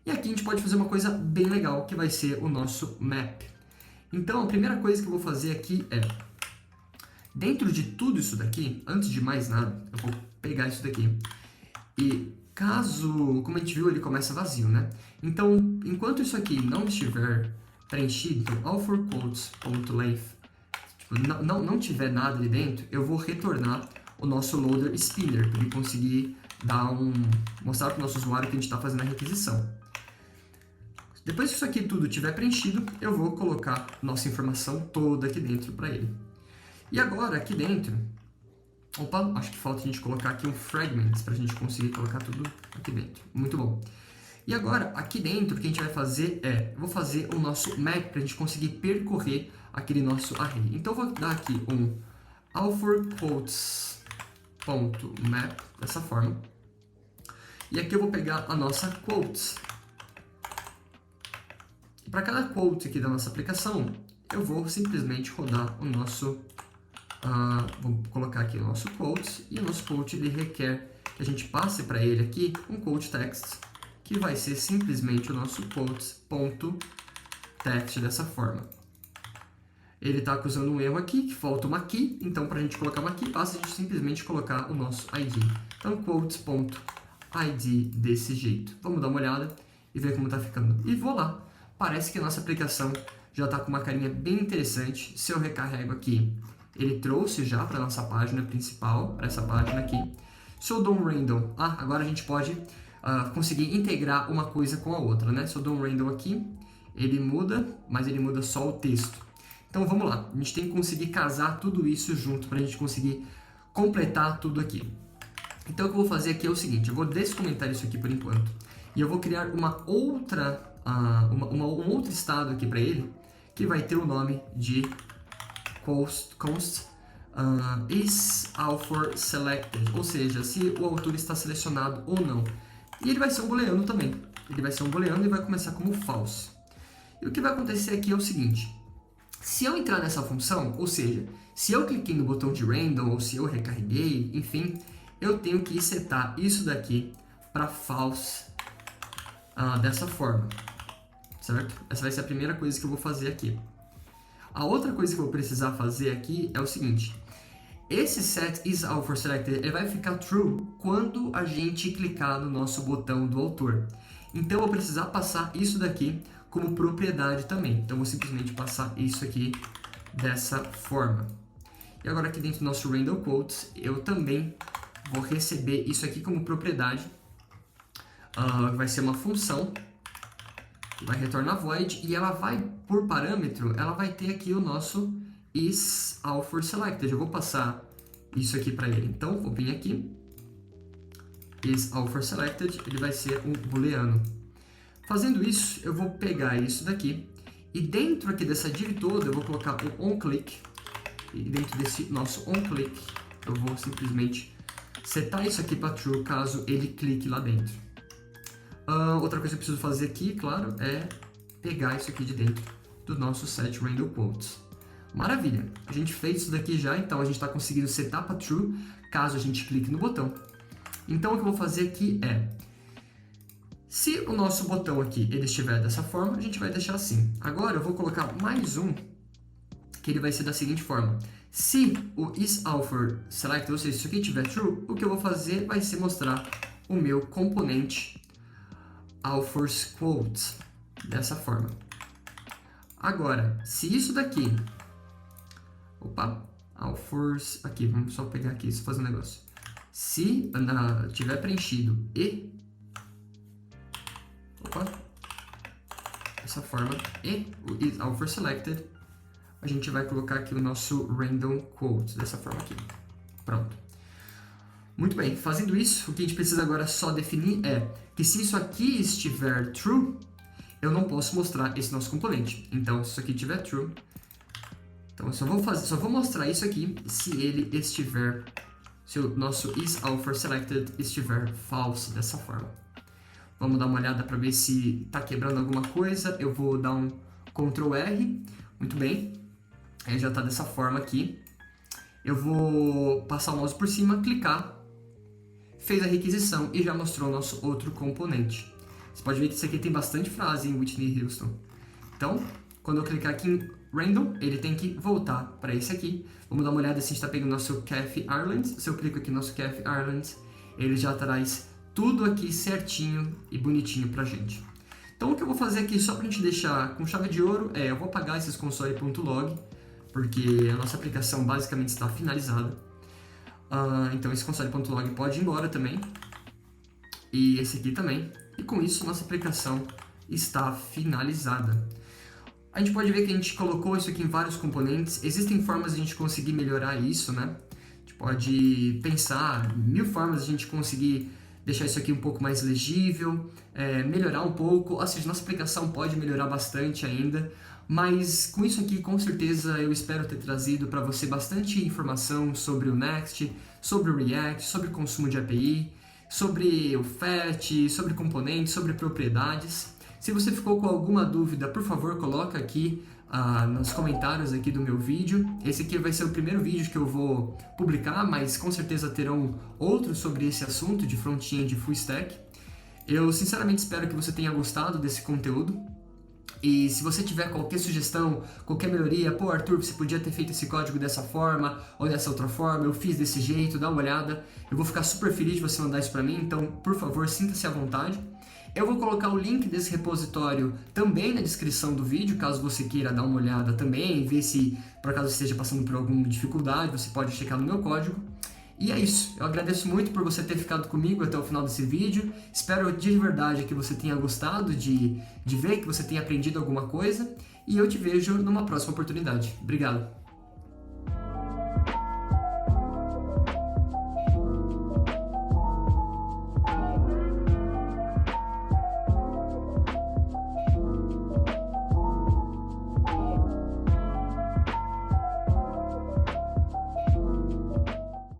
E aqui a gente pode fazer uma coisa bem legal, que vai ser o nosso map. Então a primeira coisa que eu vou fazer aqui é, dentro de tudo isso daqui, antes de mais nada, eu vou pegar isso daqui. E caso, como a gente viu, ele começa vazio, né? Então, enquanto isso aqui não estiver preenchido, então, all4quotes.length, tipo, não tiver nada ali dentro, eu vou retornar o nosso loader spinner, para ele conseguir mostrar para o nosso usuário que a gente está fazendo a requisição. Depois que isso aqui tudo estiver preenchido, eu vou colocar nossa informação toda aqui dentro para ele. E agora, aqui dentro, acho que falta a gente colocar aqui um fragment para a gente conseguir colocar tudo aqui dentro. Muito bom. E agora, aqui dentro, o que a gente vai fazer é, vou fazer o nosso map para a gente conseguir percorrer aquele nosso array. Então, eu vou dar aqui um all4quotes.map, dessa forma. E aqui eu vou pegar a nossa quotes. E para cada quote aqui da nossa aplicação, eu vou simplesmente rodar o nosso... vou colocar aqui o nosso quotes, e o nosso quote ele requer que a gente passe para ele aqui um quote text, que vai ser simplesmente o nosso quotes.text dessa forma. Ele está acusando um erro aqui, que falta uma key, então para a gente colocar uma key, basta a gente simplesmente colocar o nosso ID. Então quotes.id desse jeito. Vamos dar uma olhada e ver como está ficando. E vou lá, parece que a nossa aplicação já está com uma carinha bem interessante. Se eu recarrego aqui, ele trouxe já para a nossa página principal, para essa página aqui. Se eu dou um random, agora a gente pode conseguir integrar uma coisa com a outra, né? Se eu dou um random aqui, ele muda, mas ele muda só o texto. Então vamos lá, a gente tem que conseguir casar tudo isso junto para a gente conseguir completar tudo aqui. Então o que eu vou fazer aqui é o seguinte, eu vou descomentar isso aqui por enquanto, e eu vou criar um outro estado aqui para ele, que vai ter o nome de const is author selected, ou seja, se o autor está selecionado ou não. E ele vai ser um booleano também. Ele vai ser um booleano e vai começar como false. E o que vai acontecer aqui é o seguinte, se eu entrar nessa função, ou seja, se eu cliquei no botão de random ou se eu recarreguei, enfim, eu tenho que setar isso daqui para false dessa forma, certo? Essa vai ser a primeira coisa que eu vou fazer aqui. A outra coisa que eu vou precisar fazer aqui é o seguinte, esse set is author selected ele vai ficar true quando a gente clicar no nosso botão do autor. Então eu vou precisar passar isso daqui como propriedade também. Então eu vou simplesmente passar isso aqui dessa forma. E agora aqui dentro do nosso random quotes, eu também vou receber isso aqui como propriedade. Vai ser uma função que vai retornar void e ela vai, por parâmetro, ela vai ter aqui o nosso is author selected. Eu vou passar isso aqui para ele. Então vou vir aqui, is author selected, ele vai ser um booleano. Fazendo isso, eu vou pegar isso daqui e dentro aqui dessa div toda eu vou colocar um onClick. E dentro desse nosso onClick eu vou simplesmente setar isso aqui para true caso ele clique lá dentro. Outra coisa que eu preciso fazer aqui, claro, é pegar isso aqui de dentro do nosso set random quotes. Maravilha! A gente fez isso daqui já, então a gente está conseguindo setar para true caso a gente clique no botão. Então o que eu vou fazer aqui é, se o nosso botão aqui ele estiver dessa forma, a gente vai deixar assim. Agora eu vou colocar mais um, que ele vai ser da seguinte forma. Se o isAuthor selected, ou seja, se isso aqui tiver true, o que eu vou fazer vai ser mostrar o meu componente authors quotes dessa forma. Agora, se isso daqui, authors, aqui, vamos só pegar aqui, só fazer um negócio. Se tiver preenchido e, dessa forma, e o isAuthor selected, a gente vai colocar aqui o nosso random quote, dessa forma aqui. Pronto. Muito bem, fazendo isso, o que a gente precisa agora só definir é que se isso aqui estiver true, eu não posso mostrar esse nosso componente. Então, se isso aqui estiver true, então eu só vou mostrar isso aqui se ele estiver, se o nosso isAuthor selected estiver false, dessa forma. Vamos dar uma olhada para ver se está quebrando alguma coisa. Eu vou dar um Ctrl R, muito bem. Aí já está dessa forma aqui. Eu vou passar o mouse por cima, clicar, fez a requisição e já mostrou o nosso outro componente. Você pode ver que isso aqui tem bastante frase em Whitney Houston. Então, quando eu clicar aqui em Random, ele tem que voltar para esse aqui. Vamos dar uma olhada se a gente está pegando o nosso Kathy Ireland. Se eu clico aqui no nosso Kathy Ireland, ele já traz tudo aqui certinho e bonitinho pra gente. Então, o que eu vou fazer aqui, só para a gente deixar com chave de ouro, eu vou apagar esses console.log, porque a nossa aplicação basicamente está finalizada. Então esse console.log pode ir embora também. E esse aqui também. E com isso a nossa aplicação está finalizada. A gente pode ver que a gente colocou isso aqui em vários componentes. Existem formas de a gente conseguir melhorar isso, né? A gente pode pensar 1000 formas de a gente conseguir deixar isso aqui um pouco mais legível, melhorar um pouco. Ou seja, nossa aplicação pode melhorar bastante ainda. Mas com isso aqui, com certeza, eu espero ter trazido para você bastante informação sobre o Next, sobre o React, sobre consumo de API, sobre o FAT, sobre componentes, sobre propriedades. Se você ficou com alguma dúvida, por favor, coloca aqui nos comentários aqui do meu vídeo. Esse aqui vai ser o primeiro vídeo que eu vou publicar, mas com certeza terão outros sobre esse assunto de front-end e full stack. Eu sinceramente espero que você tenha gostado desse conteúdo. E se você tiver qualquer sugestão, qualquer melhoria, pô, Arthur, você podia ter feito esse código dessa forma ou dessa outra forma, eu fiz desse jeito, dá uma olhada. Eu vou ficar super feliz de você mandar isso para mim, então, por favor, sinta-se à vontade. Eu vou colocar o link desse repositório também na descrição do vídeo, caso você queira dar uma olhada também, ver se por acaso esteja passando por alguma dificuldade, você pode checar no meu código. E é isso, eu agradeço muito por você ter ficado comigo até o final desse vídeo, espero de verdade que você tenha gostado de ver, que você tenha aprendido alguma coisa, e eu te vejo numa próxima oportunidade. Obrigado!